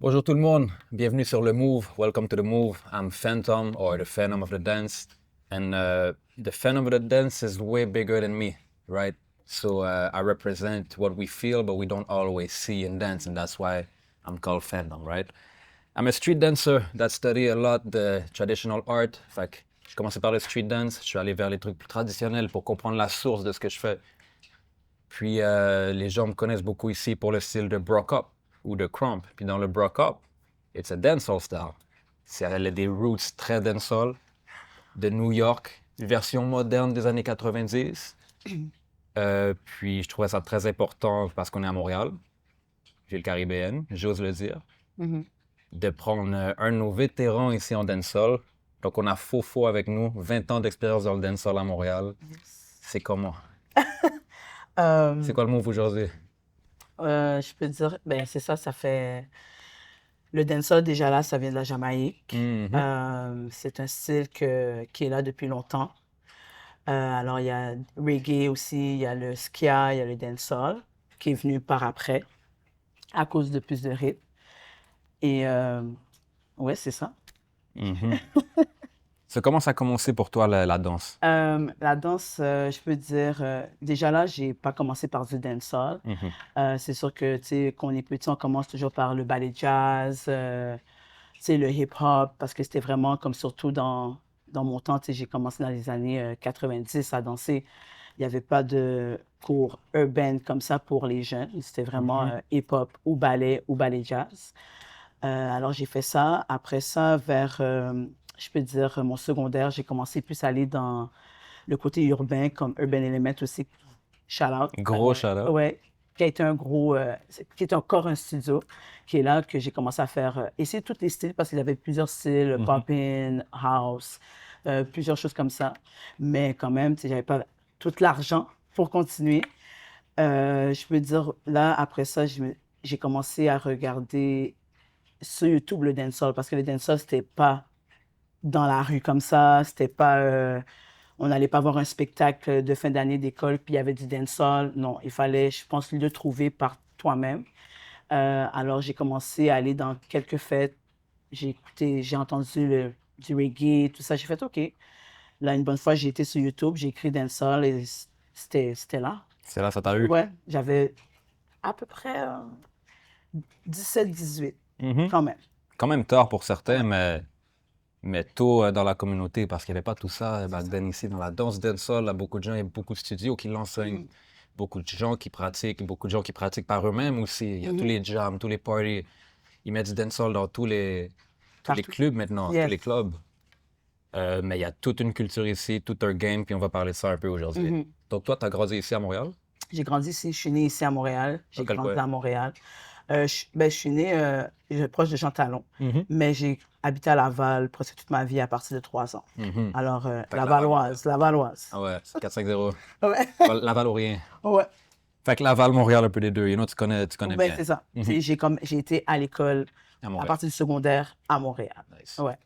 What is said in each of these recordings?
Bonjour tout le monde, bienvenue sur Le Move. Welcome to The Move. I'm Phantom, or the Phantom of the Dance. And the Phantom of the Dance is way bigger than me, right? So I represent what we feel, but we don't always see in dance, and that's why I'm called Phantom, right? I'm a street dancer that study a lot the traditional art. Fait que je commençais par le street dance, je suis allé vers les trucs plus traditionnels pour comprendre la source de ce que je fais. Puis les gens me connaissent beaucoup ici pour le style de Brock Up ou de Crump. Puis dans le Brock Up, it's a dancehall style. Elle a des roots très dancehall de New York, version moderne des années 90. Puis je trouvais ça très important parce qu'on est à Montréal, ville caribéenne, j'ose le dire, de prendre un de nos vétérans ici en dancehall. Donc on a Fofo avec nous, 20 ans d'expérience dans le dancehall à Montréal. C'est comment? C'est quoi le move aujourd'hui? Je peux dire, ben c'est ça, ça fait... Le dancehall, déjà là, ça vient de la Jamaïque. C'est un style qui est là depuis longtemps. Alors, il y a reggae aussi, il y a le ska, il y a le dancehall, qui est venu par après, à cause de plus de rythme. Et ouais, c'est ça. Comment ça a commencé pour toi, la danse? La danse, je peux dire, déjà là, j'ai pas commencé par du dancehall. C'est sûr que, tu sais, quand on est petit, on commence toujours par le ballet jazz, tu sais, le hip-hop, parce que c'était vraiment comme surtout dans mon temps, tu sais, j'ai commencé dans les années 90 à danser. Il n'y avait pas de cours urbain comme ça pour les jeunes. C'était vraiment hip-hop ou ballet jazz. Alors, j'ai fait ça. Après ça, vers, je peux dire, mon secondaire, j'ai commencé plus à aller dans le côté urbain, comme Urban Element aussi. Shout-out. Gros shout-out. Ouais, qui a été un gros, qui est encore un studio, qui est là que j'ai commencé à faire, essayer tous les styles, parce qu'il y avait plusieurs styles, pop-in, house, plusieurs choses comme ça. Mais quand même, tu sais, j'avais pas tout l'argent pour continuer. Je peux dire, là, après ça, j'ai commencé à regarder sur YouTube le dancehall, parce que le dancehall, c'était pas dans la rue comme ça, c'était pas... on n'allait pas voir un spectacle de fin d'année d'école, puis il y avait du dancehall. Non, il fallait, je pense, le trouver par toi-même. Alors, j'ai commencé à aller dans quelques fêtes. J'ai écouté, j'ai entendu du reggae, tout ça. J'ai fait OK. Là, une bonne fois, j'ai été sur YouTube, j'ai écrit dancehall et c'était là. C'est là, ça t'a eu? Ouais, j'avais à peu près 17-18, quand même. Quand même tard pour certains, mais tôt dans la communauté, parce qu'il n'y avait pas tout ça back then ici. Dans la danse dancehall, il y a beaucoup de gens, il y a beaucoup de studios qui l'enseignent, beaucoup de gens qui pratiquent, beaucoup de gens qui pratiquent par eux-mêmes aussi. Il y a tous les jams, tous les parties. Ils mettent du dancehall dans tous les clubs maintenant, tous les clubs. Mais il y a toute une culture ici, tout un game, puis on va parler de ça un peu aujourd'hui. Donc toi, tu as grandi ici à Montréal? J'ai grandi ici, je suis né ici à Montréal. J'ai grandi à Montréal. Je suis né proche de Jean-Talon, mais j'ai habité à Laval presque toute ma vie à partir de 3 ans. Alors, Lavalloise. Ah ouais, 4-5-0. Ouais. Laval ou rien. Ouais. Fait que Laval, Montréal, un peu des deux. Tu connais Ben, bien. c'est ça. J'ai été à l'école à partir du secondaire à Montréal. Nice. Ouais.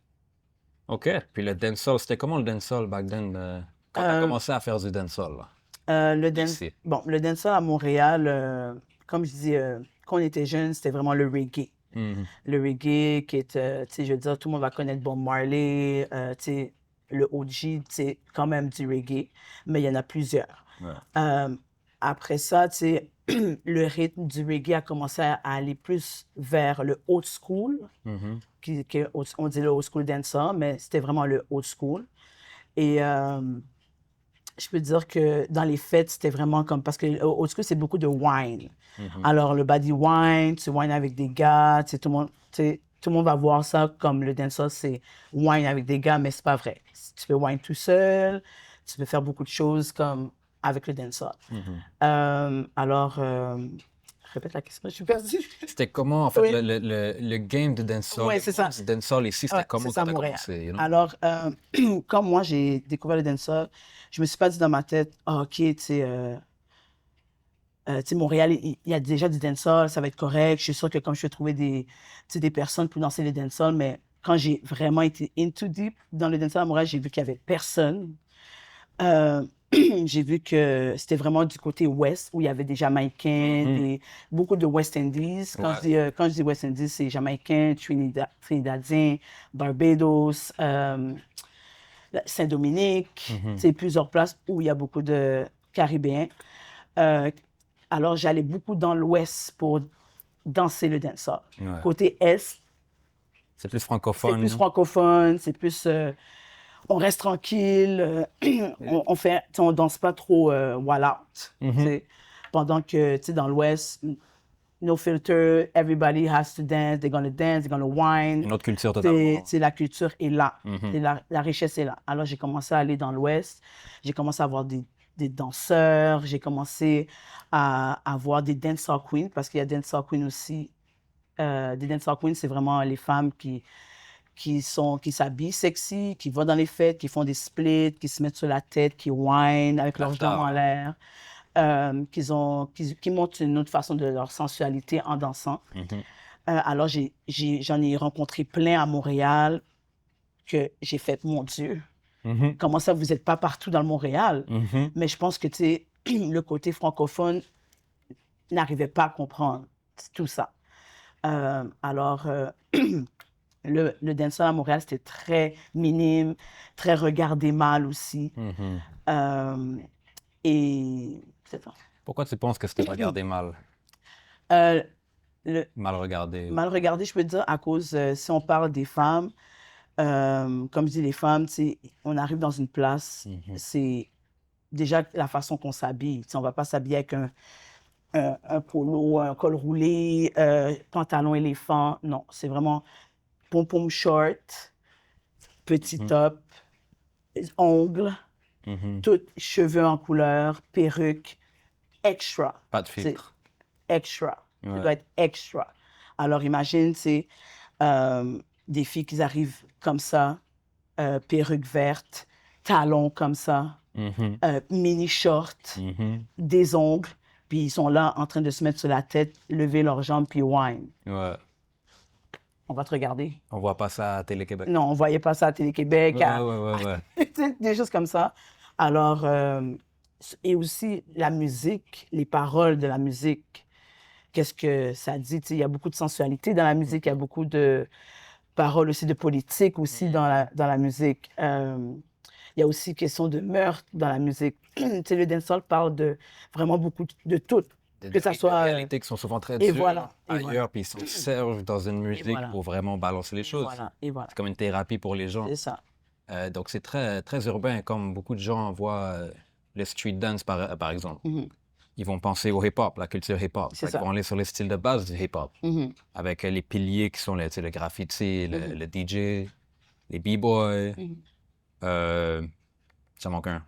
OK. Puis le dancehall, c'était comment le dancehall back then? Quand tu as commencé à faire du dancehall, là? Le dancehall à Montréal, comme je dis, quand on était jeune, c'était vraiment le reggae. Le reggae qui est, tu sais, je veux dire, tout le monde va connaître Bob Marley, tu sais, le OG, c'est quand même du reggae, mais il y en a plusieurs. Après ça, tu sais, le rythme du reggae a commencé à aller plus vers le old school, on dit le old school dancehall, mais c'était vraiment le old school. Et je peux dire que dans les fêtes, c'était vraiment comme... Parce que old school, c'est beaucoup de wine. Alors, le body wine, tu wine avec des gars, tu sais, tout le monde va voir ça comme le dancehall, c'est wine avec des gars, mais c'est pas vrai. Tu peux wine tout seul, tu peux faire beaucoup de choses comme avec le dancehall. Alors, répète la question, je suis perdue. C'était comment, en fait, le game de dancehall? Oui, c'est ça. Le dancehall ici, c'était comment c'est ça, que tu as Montréal. commencé? You know? Alors, quand moi, j'ai découvert le dancehall, je me suis pas dit dans ma tête, OK, tu sais, Montréal, il y a déjà du dancehall, ça va être correct. Je suis sûre que comme je vais trouver des personnes pour danser le dancehall, mais quand j'ai vraiment été into deep dans le dancehall à Montréal, j'ai vu qu'il y avait personne. j'ai vu que c'était vraiment du côté ouest, où il y avait des Jamaïcains, beaucoup de West Indies. Quand je dis West Indies, c'est Jamaïcains, Trinidadiens, Barbados, Saint-Dominique, c'est plusieurs places où il y a beaucoup de Caribéens. Alors, j'allais beaucoup dans l'ouest pour danser le dancehall. Ouais. Côté est, C'est plus francophone. c'est plus francophone, c'est plus... on reste tranquille, on danse pas trop wild out. T'sais. Pendant que, tu sais, dans l'ouest, no filter, everybody has to dance, they're gonna wine. Une autre culture totalement. La culture est là, la richesse est là. Alors, j'ai commencé à aller dans l'ouest, j'ai commencé à avoir des danseurs, j'ai commencé à avoir des dancehall queens, parce qu'il y a dancehall queens aussi. Des dancehall queens, c'est vraiment les femmes qui s'habillent sexy, qui vont dans les fêtes, qui font des splits, qui se mettent sur la tête, qui wine avec leurs jambes en l'air, qui montrent une autre façon de leur sensualité en dansant. Alors, j'en ai rencontré plein à Montréal que j'ai fait, mon Dieu, comment ça, vous n'êtes pas partout dans le Montréal? Mais je pense que, tu sais, le côté francophone n'arrivait pas à comprendre tout ça. Alors, le dancehall à Montréal, c'était très minime, très regardé mal aussi. Et c'est ça. Pourquoi tu penses que c'était regardé mal? Mal regardé. Mal regardé, je peux dire, à cause, si on parle des femmes, comme je dis, les femmes, on arrive dans une place, c'est déjà la façon qu'on s'habille. On ne va pas s'habiller avec un polo, un col roulé, pantalon éléphant. Non, c'est vraiment pom-pom short, petit top, ongles, tout, cheveux en couleur, perruque, extra. Pas de filtre. Extra. Ça doit être extra. Alors, imagine, c'est des filles qui arrivent comme ça, perruque verte, talons comme ça, mini short, des ongles, puis ils sont là en train de se mettre sur la tête, lever leurs jambes, puis wine. Ouais. On va te regarder. On voit pas ça à Télé-Québec. Non, on voyait pas ça à Télé-Québec. Ouais. Des choses comme ça. Alors, et aussi la musique, les paroles de la musique. Qu'est-ce que ça dit? Il y a beaucoup de sensualité dans la musique, il y a beaucoup de paroles aussi de politique aussi dans la musique. Il y a aussi question de meurtre dans la musique. Le dancehall parle de vraiment beaucoup de tout. Que ça soit... Des réalités qui sont souvent très dures ailleurs, puis ils s'en servent dans une musique pour vraiment balancer les choses. Voilà. C'est comme une thérapie pour les gens. C'est ça. Donc c'est très, très urbain, comme beaucoup de gens voient le street dance, par exemple. Ils vont penser au hip-hop, la culture hip-hop. Ils vont aller sur les styles de base du hip-hop, avec les piliers qui sont le graffiti, le DJ, les b-boys, ça manque un.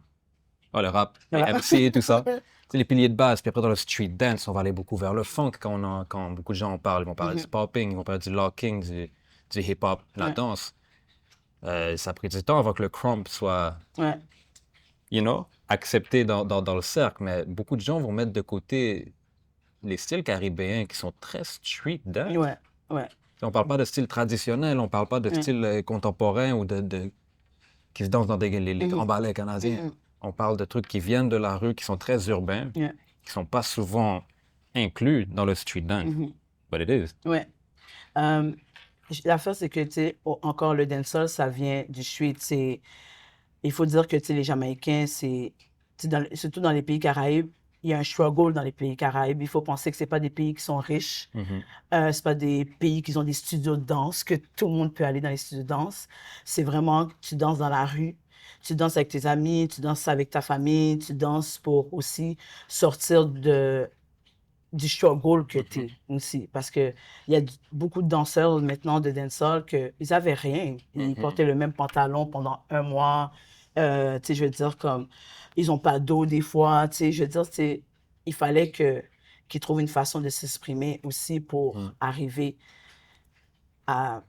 Le rap, les MC, tout ça. C'est les piliers de base. Puis après, dans le street dance, on va aller beaucoup vers le funk. Quand beaucoup de gens en parlent, ils vont parler du popping, ils vont parler du locking, du hip-hop, la danse. Ça a pris du temps avant que le crump soit, accepté dans le cercle. Mais beaucoup de gens vont mettre de côté les styles caribéens qui sont très street dance. On parle pas de style traditionnel, on parle pas de style contemporain ou qui se dansent dans les grands ballets canadiens. On parle de trucs qui viennent de la rue, qui sont très urbains, qui sont pas souvent inclus dans le street dance. But it is. L'affaire, c'est que, tu sais, encore le dancehall, ça vient du street. Il faut dire que, tu sais, les Jamaïcains, surtout dans les pays Caraïbes, il y a un struggle dans les pays Caraïbes. Il faut penser que c'est pas des pays qui sont riches. C'est pas des pays qui ont des studios de danse, que tout le monde peut aller dans les studios de danse. C'est vraiment, tu danses dans la rue. Tu danses avec tes amis, tu danses avec ta famille, tu danses pour aussi sortir du struggle que tu es aussi. Parce qu'il y a beaucoup de danseurs maintenant de dancehall qu'ils n'avaient rien. Ils portaient le même pantalon pendant un mois. Je veux dire, comme, ils n'ont pas d'eau des fois. Je veux dire, il fallait qu'ils trouvent une façon de s'exprimer aussi pour arriver à...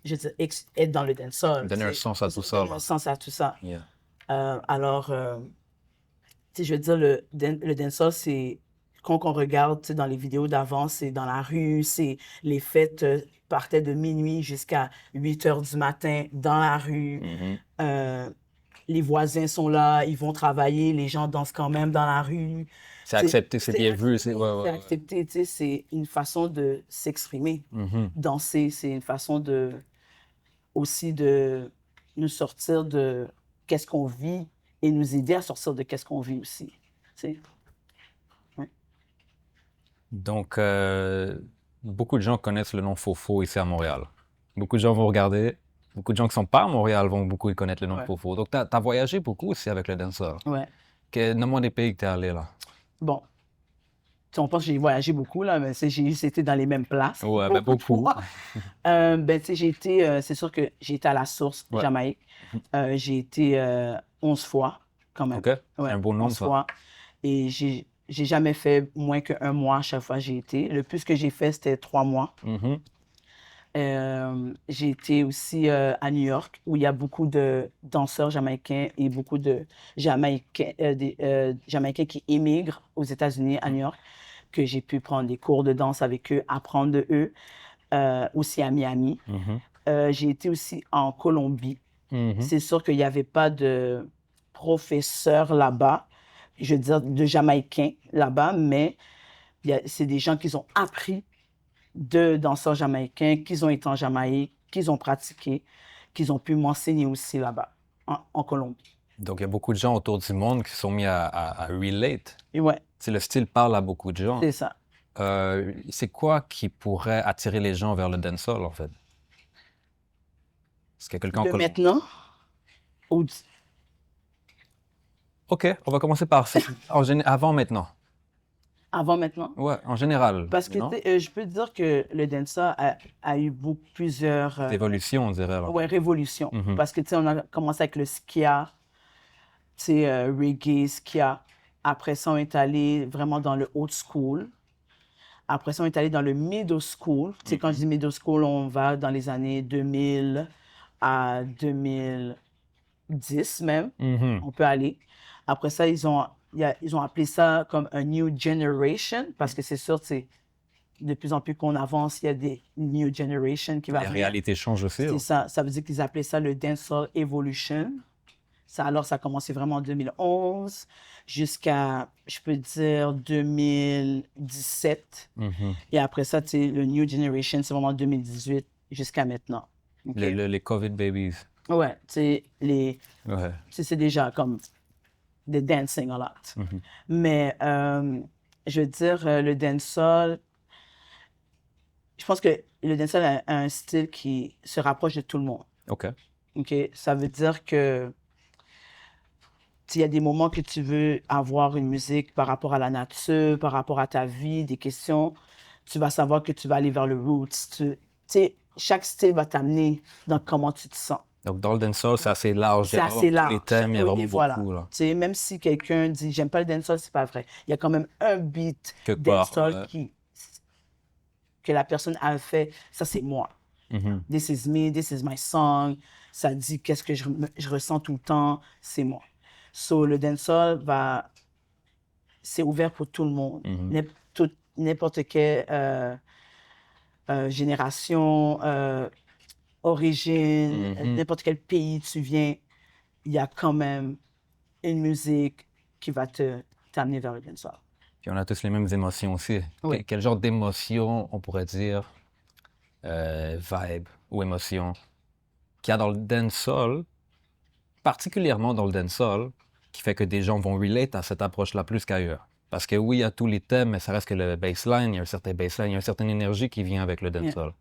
je veux dire, être dans le dancehall. Donner un sens à tout ça. Donner un sens à tout ça. Alors, je veux dire, le dancehall, c'est... Quand on regarde dans les vidéos d'avant, c'est dans la rue, les fêtes partaient de minuit jusqu'à 8 h du matin dans la rue. les voisins sont là, ils vont travailler, les gens dansent quand même dans la rue. C'est accepté, c'est bien vu. C'est accepté, tu sais, c'est une façon de s'exprimer. Mhm. Danser, c'est une façon aussi de nous sortir de qu'est-ce qu'on vit et nous aider à sortir de qu'est-ce qu'on vit aussi. Tu sais. Ouais. Donc, beaucoup de gens connaissent le nom Fofo ici à Montréal. Beaucoup de gens vont regarder. Beaucoup de gens qui sont pas à Montréal vont beaucoup connaître le nom de Ouais. Fofo. Donc, tu as voyagé beaucoup aussi avec le dancehall. Ouais. Nomme-moi des pays que tu es allé là. Bon. Tu sais, on pense que j'ai voyagé beaucoup, là, mais c'était dans les mêmes places. Ouais, ben beaucoup. Ben, tu sais, j'ai été, c'est sûr que j'ai été à la source, Ouais. Jamaïque. J'ai été 11 fois, quand même. OK. Ouais, Un beau nombre, 11 ça. fois. Et j'ai jamais fait moins qu'un mois à chaque fois que j'ai été. Le plus que j'ai fait, c'était 3 mois. Mhm. J'ai été aussi à New York, où il y a beaucoup de danseurs jamaïcains et beaucoup de Jamaïcains qui émigrent aux États-Unis, à New York, que j'ai pu prendre des cours de danse avec eux, apprendre de eux, aussi à Miami. Mhm. J'ai été aussi en Colombie. Mhm. C'est sûr qu'il n'y avait pas de professeurs là-bas, je veux dire de Jamaïcains là-bas, mais c'est des gens qui ont appris de danseurs jamaïcains, qui ont été en Jamaïque, qui ont pratiqué, qui ont pu m'enseigner aussi là-bas, en Colombie. Donc, il y a beaucoup de gens autour du monde qui sont mis à relate. Et ouais, C'est le style parle à beaucoup de gens. c'est ça. C'est quoi qui pourrait attirer les gens vers le dancehall, en fait? Est-ce qu'il y a quelqu'un... De maintenant, ou OK, on va commencer par avant maintenant. avant maintenant. Ouais, en général. Parce que non? tu sais, je peux te dire que le dancehall a eu plusieurs Évolution, on dirait. Là. ouais, révolutions. Mhm. Parce que tu sais, on a commencé avec le skia, tu sais, reggae, skia. Après ça, on est allé vraiment dans le old school. Après ça, on est allé dans le middle school. Tu sais, quand je dis middle school, on va dans les années 2000 à 2010 même. Mhm. On peut aller. Après ça, ils ont appelé ça comme un new generation parce que c'est sûr, c'est de plus en plus qu'on avance, il y a des new generation qui va La venir. réalité change aussi. C'est là. ça. Ça veut dire qu'ils appelaient ça le dancehall evolution. Alors, ça a commencé vraiment en 2011 jusqu'à, je peux dire, 2017. Mhm. Et après ça, tu sais, le New Generation, c'est vraiment 2018 jusqu'à maintenant. OK? Les COVID babies. Ouais, tu sais, Ouais. c'est déjà comme the dancing a lot. Mhm. Mais je veux dire, le dancehall, je pense que le dancehall a un style qui se rapproche de tout le monde. OK. OK? Ça veut dire que il y a des moments que tu veux avoir une musique par rapport à la nature, par rapport à ta vie, des questions, tu vas savoir que tu vas aller vers le roots. Tu sais, chaque style va t'amener dans comment tu te sens. Donc, dans le dancehall, c'est assez large. C'est assez large. Les thèmes, il y a Oui, vraiment et voilà. beaucoup. Là. Tu sais, même si quelqu'un dit « j'aime pas le dancehall », c'est pas vrai. Il y a quand même un beat Quelque part, dancehall ouais. que la personne a fait. Ça, c'est moi. Mhm. This is me, this is my song. Ça dit qu'est-ce que je ressens tout le temps. C'est moi. So, le dancehall c'est ouvert pour tout le monde. Mhm. N'importe quelle génération, origine, Mhm. n'importe quel pays tu viens, il y a quand même une musique qui va t'amener vers le dancehall. Puis on a tous les mêmes émotions aussi. Oui. Quel genre d'émotion, on pourrait dire, vibe ou émotion, qu'il y a dans le dancehall, particulièrement dans le dancehall, qui fait que des gens vont relate à cette approche-là plus qu'ailleurs. Parce que oui, il y a tous les thèmes, mais ça reste que le baseline, il y a un certain baseline, il y a une certaine énergie qui vient avec le dancehall.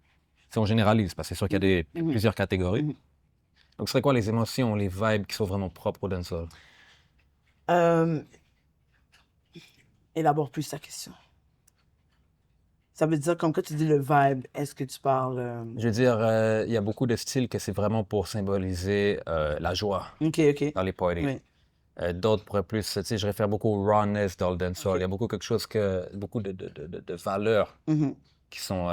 Si on généralise, parce que c'est sûr qu'il y a plusieurs catégories. Donc, ce serait quoi les émotions, les vibes qui sont vraiment propres au dancehall? Élabore plus ta question. Ça veut dire, comme quand tu dis le vibe, est-ce que tu parles... Je veux dire, il y a beaucoup de styles que c'est vraiment pour symboliser la joie OK. dans les parties. Oui. D'autres pourraient plus, tu sais, je réfère beaucoup au rawness dans le dancehall. Il y a beaucoup beaucoup de valeurs qui sont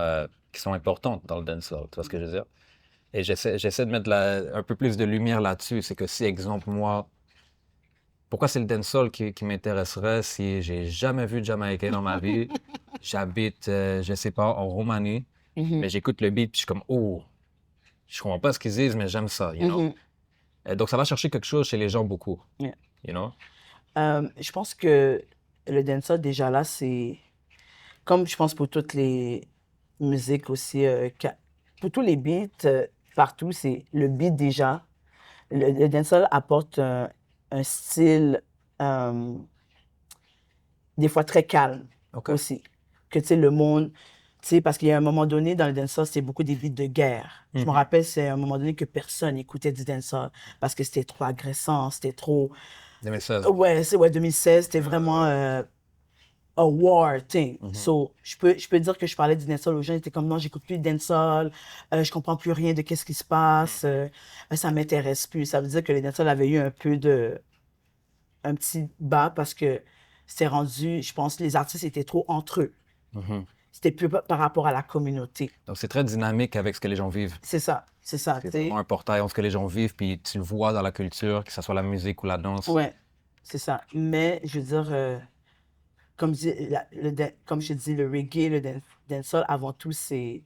importantes dans le dancehall. Tu vois ce que je veux dire? Et j'essaie de mettre un peu plus de lumière là-dessus. C'est que si, exemple, moi, pourquoi c'est le dancehall qui m'intéresserait si j'ai jamais vu de Jamaïcain dans ma vie? J'habite, je sais pas, en Roumanie, mais j'écoute le beat puis je suis comme, oh, je comprends pas ce qu'ils disent, mais j'aime ça, you know? Donc, ça va chercher quelque chose chez les gens beaucoup, Yeah. you know? Je pense que le dancehall, déjà là, c'est comme je pense pour toutes les musiques aussi, pour tous les beats, partout, c'est le beat déjà. Le dancehall apporte un style des fois très calme OK. aussi. Que tu sais, le monde, tu sais, parce qu'il y a un moment donné dans le dancehall, c'est beaucoup des beats de guerre. Je me rappelle, c'est un moment donné que personne écoutait du dancehall parce que c'était trop agressant, c'était trop. 2016. Ouais, c'est ouais, 2016, c'était vraiment a war thing. So, je peux dire que je parlais du dancehall aux gens, ils étaient comme non, j'écoute plus de dancehall, je comprends plus rien de qu'est-ce qui se passe, ça m'intéresse plus. Ça veut dire que les dancehall avaient eu un petit bas parce que c'était rendu, je pense, les artistes étaient trop entre eux. C'était plus par rapport à la communauté. Donc, c'est très dynamique avec ce que les gens vivent. C'est ça, tu C'est sais. vraiment un portail entre ce que les gens vivent, puis tu le vois dans la culture, que ce soit la musique ou la danse. Ouais, c'est ça. Mais, je veux dire, comme, comme je dis, le reggae, le dancehall, avant tout, c'est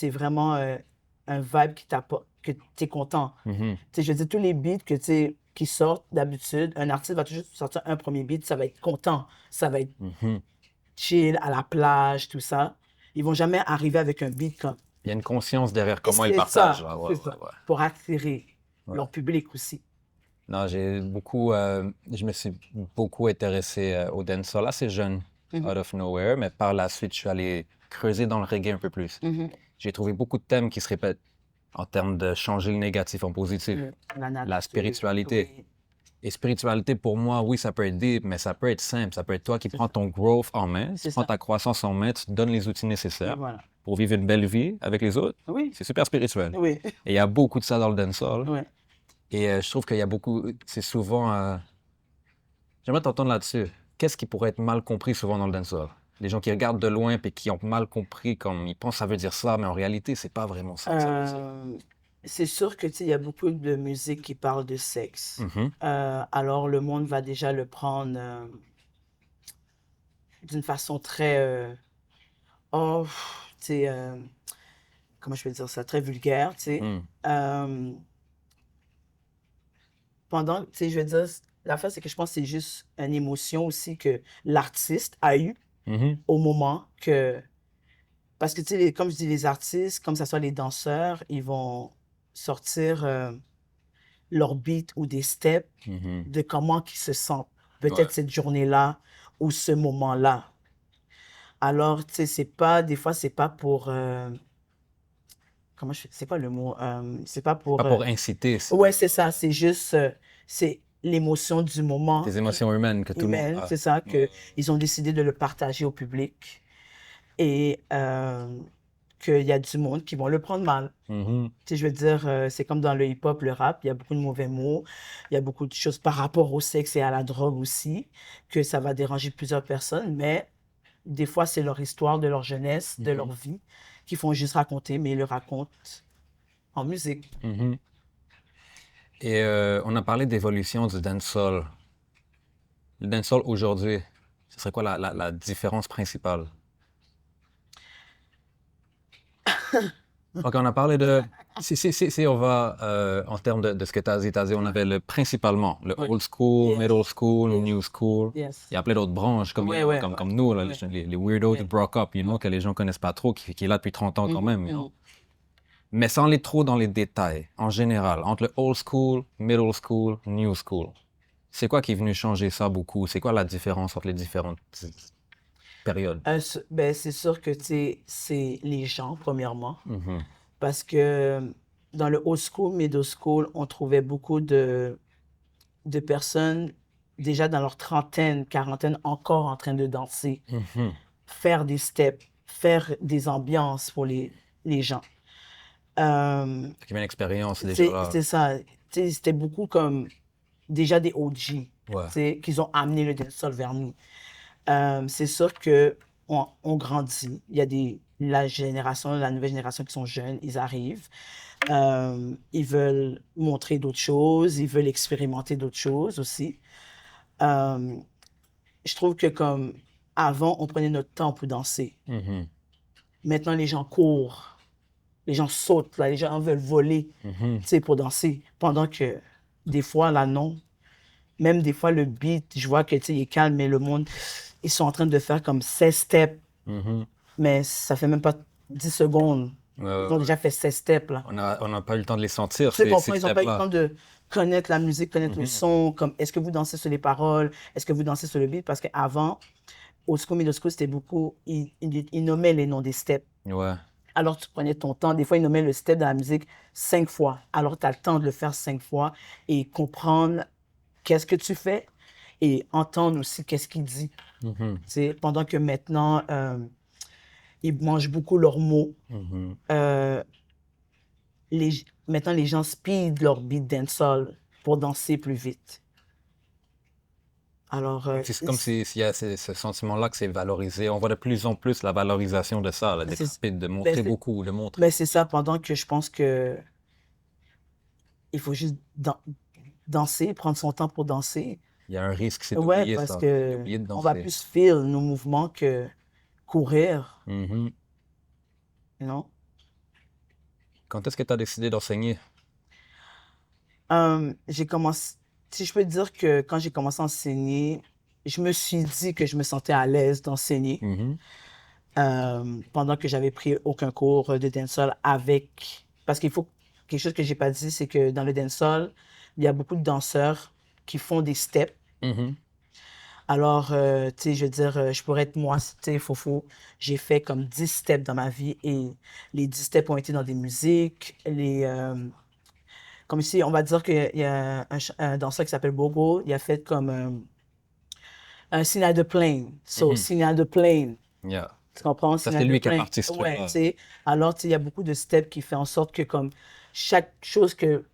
vraiment un vibe qui t'apporte, que tu es content. Tu sais, je veux dire, tous les beats que, tu sais, qui sortent d'habitude, un artiste va toujours sortir un premier beat, ça va être content, ça va être chill, à la plage, tout ça. Ils vont jamais arriver avec un beat comme... Il y a une conscience derrière comment ils C'est partagent. ça, Là. Ouais, c'est ça. ouais. Pour attirer leur public aussi. Non, je me suis beaucoup intéressé au dancehall assez jeune, out of nowhere, mais par la suite, je suis allé creuser dans le reggae un peu plus. J'ai trouvé beaucoup de thèmes qui se répètent en termes de changer le négatif en positif. La spiritualité. Oui. Et spiritualité, pour moi, oui, ça peut être deep, mais ça peut être simple. Ça peut être toi qui prends ton growth en main, tu prends ta croissance en main, tu te donnes les outils nécessaires pour vivre une belle vie avec les autres. Oui. C'est super spirituel. Oui. Et il y a beaucoup de ça dans le dancehall. Oui. Et je trouve qu'il y a beaucoup... C'est souvent... J'aimerais t'entendre là-dessus. Qu'est-ce qui pourrait être mal compris souvent dans le dancehall? Les gens qui regardent de loin et qui ont mal compris, comme ils pensent que ça veut dire ça, mais en réalité, c'est pas vraiment ça que ça veut dire. C'est sûr que, tu sais, il y a beaucoup de musique qui parle de sexe. Alors, le monde va déjà le prendre d'une façon très... oh, tu sais... comment je peux dire ça? Très vulgaire, tu sais. Pendant, tu sais, je veux dire, l'affaire, c'est que je pense que c'est juste une émotion aussi que l'artiste a eue au moment que... Parce que, tu sais, comme je dis, les artistes, comme ça soit les danseurs, ils vont sortir leur beat ou des steps de comment ils se sentent. Peut-être cette journée-là ou ce moment-là. Alors, tu sais, c'est pas... Des fois, c'est pas pour... comment je fais? C'est quoi le mot? C'est pas pour... Pas pour inciter. Ouais, c'est ça. C'est juste... c'est l'émotion du moment. Des émotions humaines que tout le monde a. C'est ça, qu'ils ont décidé de le partager au public. Et qu'il y a du monde qui vont le prendre mal. Tu sais, je veux dire, c'est comme dans le hip-hop, le rap, il y a beaucoup de mauvais mots, il y a beaucoup de choses par rapport au sexe et à la drogue aussi, que ça va déranger plusieurs personnes, mais des fois, c'est leur histoire de leur jeunesse, de leur vie, qu'ils font juste raconter, mais ils le racontent en musique. Et on a parlé d'évolution du dancehall. Le dancehall aujourd'hui, ce serait quoi la différence principale? OK, on a parlé de... Si on va en termes de ce que tu as dit, on avait principalement le old school, middle school, new school. Il y a plein d'autres branches comme nous, là, les weirdos de broke up, que les gens connaissent pas trop, qui est là depuis 30 ans quand même. Mais sans aller trop dans les détails, en général, entre le old school, middle school, new school, c'est quoi qui est venu changer ça beaucoup? C'est quoi la différence entre les différentes périodes? Ben, c'est sûr que c'est les gens, premièrement. Parce que dans le old school, middle school, on trouvait beaucoup de personnes déjà dans leur trentaine, quarantaine, encore en train de danser, faire des steps, faire des ambiances pour les gens. Qui avait une expérience déjà là. C'est ça. C'était beaucoup comme déjà des OG qu'ils ont amené le dancehall vers nous. C'est sûr que on grandit. Il y a la nouvelle génération qui sont jeunes, ils arrivent. Ils veulent montrer d'autres choses, ils veulent expérimenter d'autres choses aussi. Je trouve que comme avant, on prenait notre temps pour danser. Maintenant, les gens courent. Les gens sautent, là, les gens veulent voler, tu sais, pour danser. Pendant que, des fois, là, non. Même des fois, le beat, je vois que, tu sais, il est calme, mais le monde, ils sont en train de faire comme 16 steps, mais ça fait même pas 10 secondes. Ouais, Ils ouais, ont ouais. déjà fait 16 steps, là. On n'a pas eu le temps de les sentir, Tu ces comprends, ils n'ont pas eu le steps-là. temps de connaître la musique, connaître le son, comme est-ce que vous dansez sur les paroles, est-ce que vous dansez sur le beat, parce qu'avant, old school, middle school, c'était beaucoup, ils nommaient les noms des steps. Ouais. Alors tu prenais ton temps, des fois ils nommaient le step de la musique 5 fois, alors tu as le temps de le faire 5 fois et comprendre qu'est-ce que tu fais et entendre aussi qu'est-ce qu'il dit. C'est pendant que maintenant, ils mangent beaucoup leurs mots. Euh, Maintenant, les gens speed leur beat dancehall pour danser plus vite. Alors, C'est comme s'il y a ce sentiment-là que c'est valorisé. On voit de plus en plus la valorisation de ça, là, d'être c'est rapide, de ben, montrer beaucoup, de montrer. ben, c'est ça, pendant que je pense que il faut juste danser, prendre son temps pour danser. Il y a un risque, c'est Ouais, d'oublier parce ça, que d'oublier de on va danser. plus feel nos mouvements que courir, Mhm. you know? Quand est-ce que tu as décidé d'enseigner? J'ai commencé, si je peux dire que quand j'ai commencé à enseigner, je me suis dit que je me sentais à l'aise d'enseigner Mhm. pendant que j'avais pris aucun cours de dancehall avec, parce qu'il faut, quelque chose que j'ai pas dit, c'est que dans le dancehall, il y a beaucoup de danseurs qui font des steps. Mhm. Alors, tu sais, je veux dire, je pourrais être moi, tu sais, Fofo. J'ai fait comme 10 steps dans ma vie et les 10 steps ont été dans des musiques. Comme ici, on va dire qu'il y a un danseur qui s'appelle Bobo. Il a fait comme un signal de plane. So, Mhm. signal de plane. Yeah. Tu comprends? Ça, c'est Signal de lui qui a plane. parti ce Ouais, tu truc-là. sais. Alors, tu sais, il y a beaucoup de steps qui fait en sorte que comme chaque chose que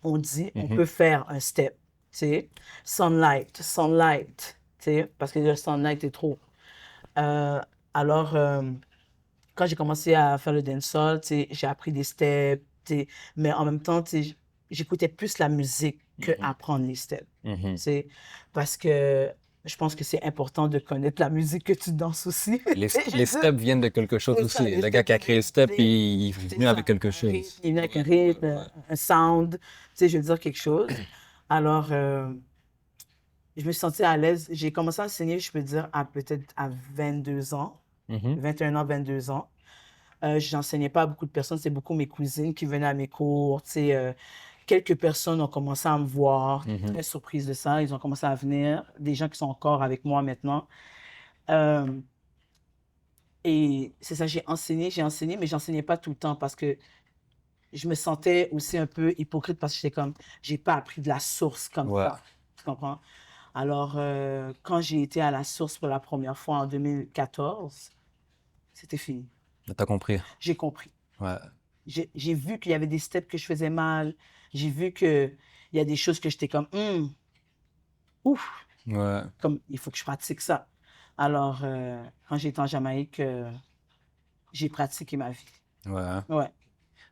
on dit, on Mhm. peut faire un step. Tu sais. Sunlight, sunlight. Tu sais, parce que le sunlight est trop. Euh, alors, quand j'ai commencé à faire le dancehall, tu sais, j'ai appris des steps, tu sais, mais en même temps, tu sais, j'écoutais plus la musique que Mhm. apprendre les steps. Tu Mhm. sais, parce que je pense que c'est important de connaître la musique que tu danses aussi. Les, Tu sais, je veux les dire, steps viennent de quelque chose c'est ça, aussi. les Le gars qui steps a créé le viennent, step, tu sais, il est c'est venu avec ça, quelque un rythme, chose. il vient avec un Ouais, ouais, rythme, ouais. un sound, tu sais, je veux dire quelque chose. Alors, je me suis sentie à l'aise. J'ai commencé à enseigner, je peux dire, à peut-être à 22 ans, Mhm. 21 ans, 22 ans. J'enseignais pas à beaucoup de personnes, c'est beaucoup mes cousines qui venaient à mes cours. Tu sais, quelques personnes ont commencé à me voir, Mhm. très surprises de ça. Ils ont commencé à venir, des gens qui sont encore avec moi maintenant. Euh, et c'est ça, j'ai enseigné, mais j'enseignais pas tout le temps parce que je me sentais aussi un peu hypocrite parce que j'étais comme, j'ai pas appris de la source comme Ouais. ça. Tu comprends? Alors, quand j'ai été à la source pour la première fois en 2014, c'était fini. T'as compris. J'ai compris. Ouais. J'ai vu qu'il y avait des steps que je faisais mal. J'ai vu qu'il y a des choses que j'étais comme, ouf, Ouais. comme il faut que je pratique ça. Alors, quand j'étais en Jamaïque, j'ai pratiqué ma vie. Ouais. Ouais,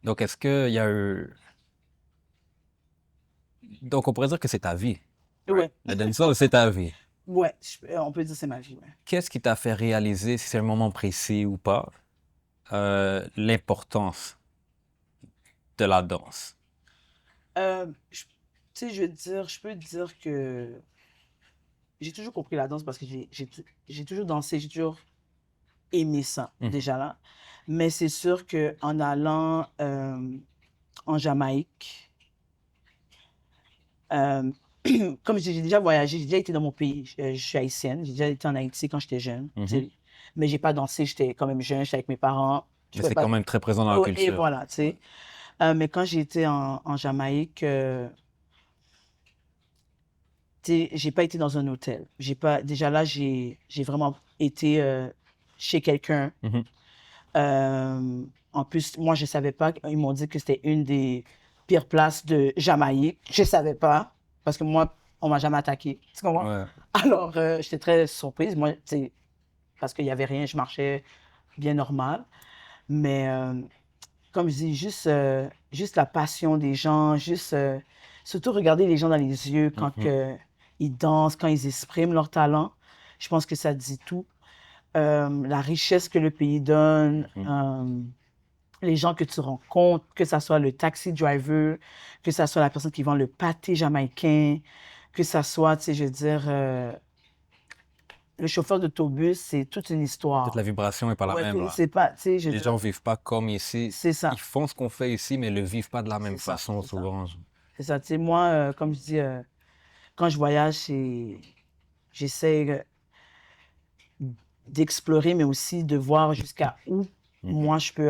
Donc, est-ce qu'il y a eu... Donc, on pourrait dire que c'est ta vie. ouais, Le dancehall, c'est ta vie. ouais, on peut dire que c'est ma vie. Ouais. Qu'est-ce qui t'a fait réaliser, si c'est un moment précis ou pas, l'importance de la danse? Tu sais, je veux dire, je peux dire que j'ai toujours compris la danse parce que j'ai toujours dansé, j'ai toujours aimé ça, Mhm. déjà là. Mais c'est sûr qu'en allant en Jamaïque, Euh, comme j'ai déjà voyagé, j'ai déjà été dans mon pays, je suis haïtienne, j'ai déjà été en Haïti quand j'étais jeune, tu Mhm. sais. Mais j'ai pas dansé, j'étais quand même jeune, j'étais avec mes parents, je Mais pouvais c'est quand pas. même très présent dans la Oh, et culture. voilà, tu sais. Mais quand j'ai été en Jamaïque, tu sais, j'ai pas été dans un hôtel. J'ai pas, déjà là, j'ai vraiment été chez quelqu'un. Mhm. En plus, moi, je savais pas, ils m'ont dit que c'était une des pires places de Jamaïque. Je savais pas, parce que moi, on m'a jamais attaqué. Tu comprends? Ouais. Alors, j'étais très surprise. Moi, tu sais, parce qu'il y avait rien, je marchais bien normal. Mais, comme je dis, juste la passion des gens, juste, surtout regarder les gens dans les yeux quand Mhm. ils dansent, quand ils expriment leur talent. Je pense que ça dit tout. La richesse que le pays donne. Mhm. les gens que tu rencontres, que ça soit le taxi driver, que ça soit la personne qui vend le pâté jamaïcain, que ça soit, tu sais, je veux dire, le chauffeur d'autobus, c'est toute une Peut-être histoire. la vibration n'est pas la Ouais, même, là. c'est pas, tu sais, je veux Les dire, gens vivent pas comme ici. c'est ça. Ils font ce qu'on fait ici, mais ne le vivent pas de la même C'est ça, façon c'est ça. souvent. C'est ça, tu sais, moi, comme je dis, quand je voyage, j'essaie d'explorer, mais aussi de voir jusqu'à où moi je peux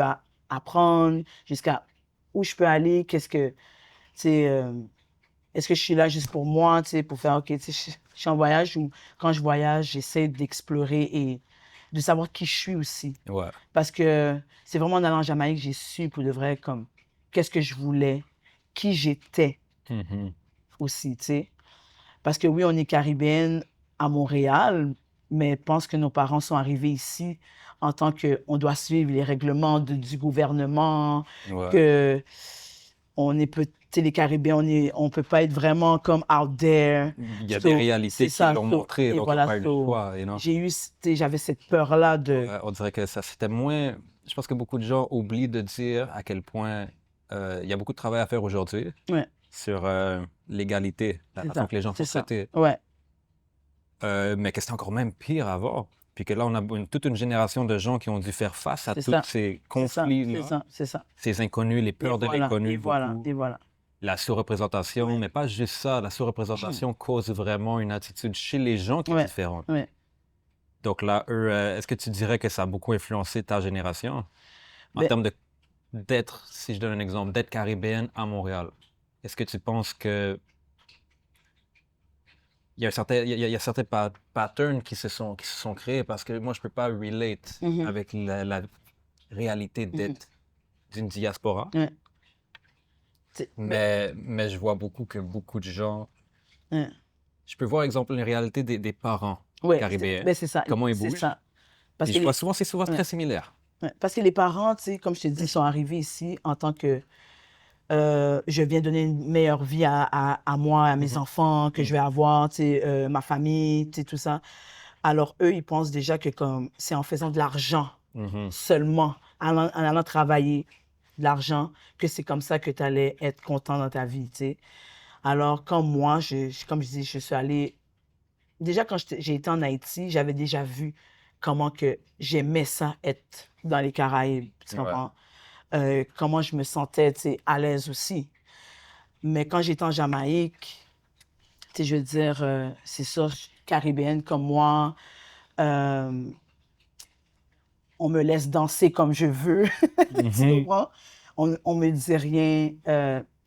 apprendre, jusqu'à où je peux aller, qu'est-ce que, tu sais, est-ce que je suis là juste pour moi, tu sais, pour faire, OK, tu sais, je suis en voyage ou quand je voyage, j'essaie d'explorer et de savoir qui je suis aussi. Ouais. Parce que c'est vraiment en allant en Jamaïque que j'ai su pour de vrai, comme, qu'est-ce que je voulais, qui j'étais Mhm. aussi, tu sais. Parce que oui, on est caribéenne à Montréal, mais je pense que nos parents sont arrivés ici en tant qu'on doit suivre les règlements du gouvernement, Ouais. que on est tu sais, les Caribéens, on peut pas être vraiment comme out there. Il y a des réalités C'est qui ça. l'ont montré, Et donc ils n'ont voilà, pas eu le choix. You know? j'ai eu, tu sais, j'avais cette peur-là de... On dirait que ça, c'était moins. Je pense que beaucoup de gens oublient de dire à quel point il y a beaucoup de travail à faire aujourd'hui Ouais, sur l'égalité, la c'est façon ça, que les gens c'est sont ça. traités. Ouais, Mais que c'était encore même pire avant. Puis que là, on a toute une génération de gens qui ont dû faire face à c'est tous ça. ces C'est ça, c'est conflits-là, ça, c'est ça. ces inconnus, les Et peurs de voilà, l'inconnu, et voilà, beaucoup. et voilà. La sous-représentation, Ouais. mais pas juste ça. La sous-représentation cause vraiment une attitude chez les gens qui est Ouais, différente. ouais. Donc là, eux, est-ce que tu dirais que ça a beaucoup influencé ta génération en Ben, termes d'être, si je donne un exemple, d'être caribéenne à Montréal? Est-ce que tu penses que il y a il y a certains patterns qui se sont créés parce que moi, je peux pas relate mhm, avec la réalité mhm. d'être d'une diaspora, Ouais. Ben, mais je vois beaucoup que beaucoup de gens. ouais. Je peux voir, exemple, une réalité des parents Ouais, caribéens, ben c'est ça, comment ils c'est bougent. ça. Parce Et que je vois souvent, c'est souvent ouais, très similaire. ouais. Parce que les parents, tu sais, comme je te dis, sont arrivés ici en tant que je viens donner une meilleure vie à moi, à mes Mhm. enfants, que je vais avoir, tu sais, ma famille, tu sais, tout ça. Alors eux, ils pensent déjà que comme c'est en faisant de l'argent Mhm. seulement, en allant travailler de l'argent, que c'est comme ça que tu allais être content dans ta vie, tu sais. Alors, comme moi, comme je dis, je suis allée. Déjà, quand j'ai été en Haïti, j'avais déjà vu comment que j'aimais ça être dans les Caraïbes, tu Ouais. comprends? Comment je me sentais, tu sais, à l'aise aussi. Mais quand j'étais en Jamaïque, tu sais, je veux dire, c'est ça, caribéenne comme moi, euh, on me laisse danser comme je veux, tu Mhm. comprends? On me dit rien,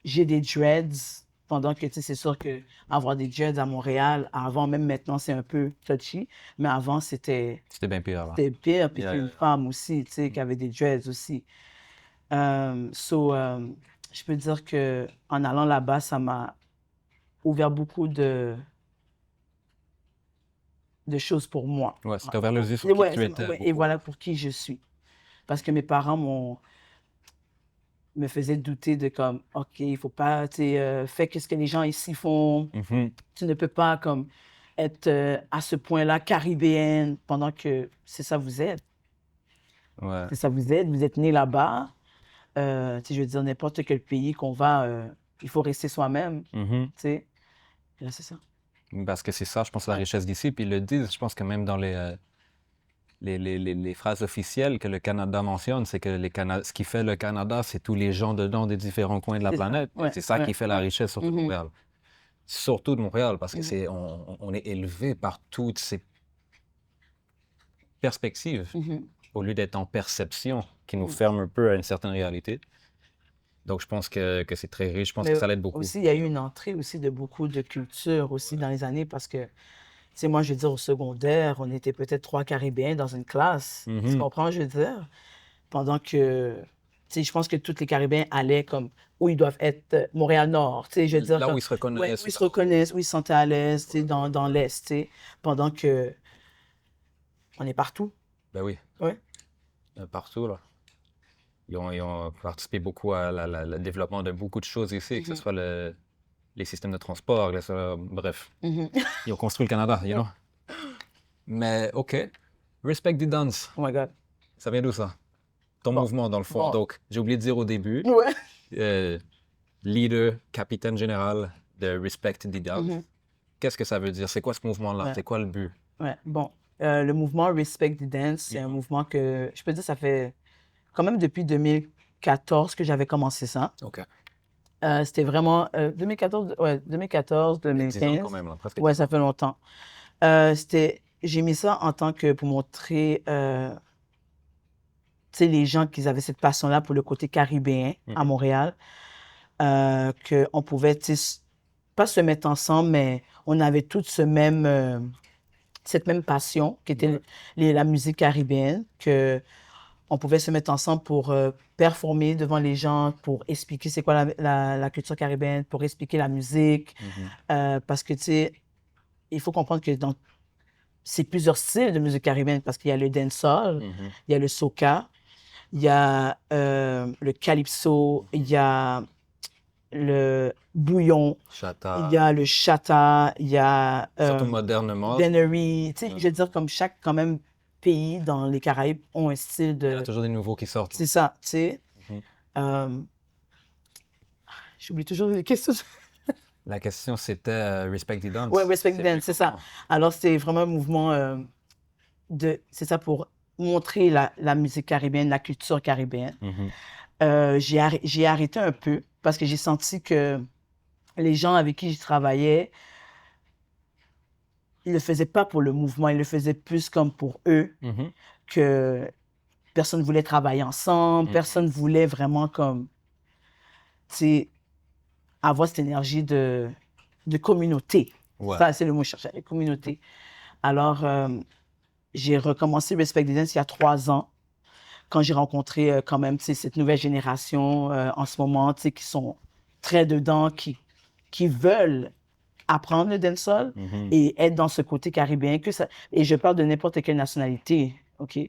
j'ai des dreads, pendant que, tu sais, c'est sûr que avoir des dreads à Montréal, avant, même maintenant, c'est un peu touchy, mais avant, C'était bien pire avant. c'était pire, puis Yeah, c'est yeah, une yeah. femme aussi, tu sais, qui avait des dreads aussi. Je peux dire que en allant là-bas, ça m'a ouvert beaucoup de choses pour moi. Ouais, c'était ouvert les yeux sur Et qui ouais, tu étais ouais, et beaucoup. voilà pour qui je suis. Parce que mes parents me faisaient douter de comme, OK, il faut pas, tu sais, fais ce que les gens ici font. Mhm. Tu ne peux pas comme être à ce point-là caribéenne pendant que c'est ça vous êtes. Ouais. C'est ça vous êtes né là-bas. Tu sais, je veux dire, n'importe quel pays qu'on va, il faut rester soi-même, tu Mhm. sais. Et là, c'est ça. Parce que c'est ça, je pense, la Ouais. richesse d'ici. Puis ils le disent, je pense que même dans les phrases officielles que le Canada mentionne, c'est que ce qui fait le Canada, c'est tous les gens dedans des différents coins de la C'est ça. planète. Ouais, C'est ça ouais, qui fait la ouais. richesse, surtout de Mhm, Montréal. Surtout de Montréal, parce que mhm, on est élevé par toutes ces perspectives, mhm, au lieu d'être en perception, qui nous mhm. ferme un peu à une certaine réalité. Donc, je pense que c'est très riche. Je pense Mais que ça l'aide beaucoup. aussi, il y a eu une entrée aussi de beaucoup de cultures aussi dans les années parce que, tu sais, moi, je veux dire, au secondaire, on était peut-être trois Caribéens dans une classe. Tu Mhm. comprends, je veux dire? Pendant que, tu sais, je pense que tous les Caribéens allaient comme où ils doivent être, Montréal-Nord, tu sais, je veux dire, Là où comme, ils se ouais, reconnaissent. où ils se reconnaissent, où ils se sentent à l'aise, tu sais, dans l'Est, tu sais, pendant que on est partout. Ben oui, Ouais. partout, là. Ils ont participé beaucoup à le développement de beaucoup de choses ici, que ce Mhm, soit les systèmes de transport, bref. mhm. Ils ont construit le Canada, you know. Mais OK. Respect the dance. Oh my God. Ça vient d'où ça? ton mouvement, dans le fond. Bon. Donc, j'ai oublié de dire au début, Ouais. leader, capitaine général de Respect the Dance. Mhm. Qu'est-ce que ça veut dire? C'est quoi ce mouvement-là? Ouais. C'est quoi le but? Ouais. Bon, le mouvement Respect the Dance, c'est un mouvement que, je peux dire, ça fait quand même depuis 2014 que j'avais commencé ça. OK. C'était vraiment 2014, ouais, 2014, 10 ans 2015. quand même, là, presque. Ouais, ça fait longtemps. J'ai mis ça en tant que pour montrer, tu sais, les gens qui avaient cette passion-là pour le côté caribéen à Montréal, qu'on pouvait, tu sais, pas se mettre ensemble, mais on avait toute cette même passion qui était la musique caribéenne, que on pouvait se mettre ensemble pour performer devant les gens, pour expliquer c'est quoi la culture caribéenne, pour expliquer la musique. Parce que, tu sais, il faut comprendre que c'est plusieurs styles de musique caribéenne, parce qu'il y a le dancehall, il y a le soca, il y a le calypso, il y a le bouillon, Chata. il y a le chata, il y a Surtout modernement. Bennery. Tu sais, je veux dire, comme chaque quand même pays dans les Caraïbes ont un style Il y en a de... toujours des nouveaux qui sortent. C'est ça, tu sais. J'oublie toujours les questions. La question, c'était Respect the Dance. Ouais, Respect Dance, c'est ça. Alors, c'est vraiment un mouvement c'est ça, pour montrer la musique caribéenne, la culture caribéenne. J'ai arrêté un peu parce que j'ai senti que les gens avec qui je travaillais, ils le faisaient pas pour le mouvement, ils le faisaient plus comme pour eux, que personne voulait travailler ensemble, personne voulait vraiment comme, tu sais, avoir cette énergie de communauté. Ouais. Ça, c'est le mot que je cherchais, communauté. Alors, j'ai recommencé Respect the Dance il y a 3 ans, quand j'ai rencontré quand même, tu sais, cette nouvelle génération en ce moment, tu sais, qui sont très dedans, qui veulent apprendre le dancehall et être dans ce côté caribéen. Et je parle de n'importe quelle nationalité, OK?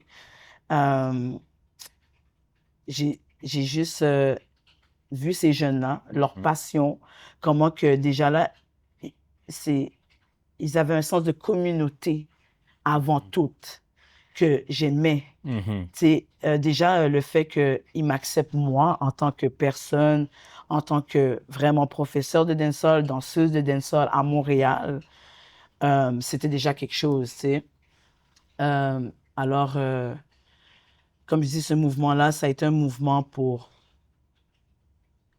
J'ai juste vu ces jeunes-là, leur passion, comment que déjà là, ils avaient un sens de communauté avant tout que j'aimais. C'est déjà le fait qu'ils m'acceptent moi en tant que personne, en tant que vraiment professeur de dancehall, danseuse de dancehall à Montréal, c'était déjà quelque chose, tu sais. Alors, comme je dis, ce mouvement-là, ça a été un mouvement pour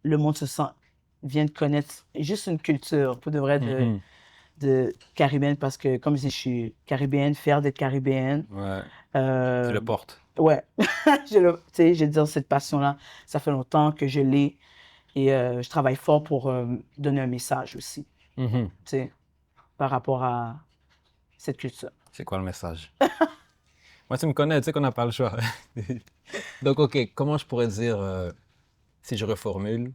le monde vient de connaître juste une culture, pour de vrai, de caribéenne, parce que, comme je dis, je suis caribéenne, fière d'être caribéenne. Ouais. Tu le portes. Ouais. Tu sais, je veux dire, cette passion-là, ça fait longtemps que je l'ai et je travaille fort pour donner un message aussi, tu sais, par rapport à cette culture. C'est quoi le message? Moi, tu me connais, tu sais qu'on n'a pas le choix. Donc, OK, comment je pourrais dire, si je reformule?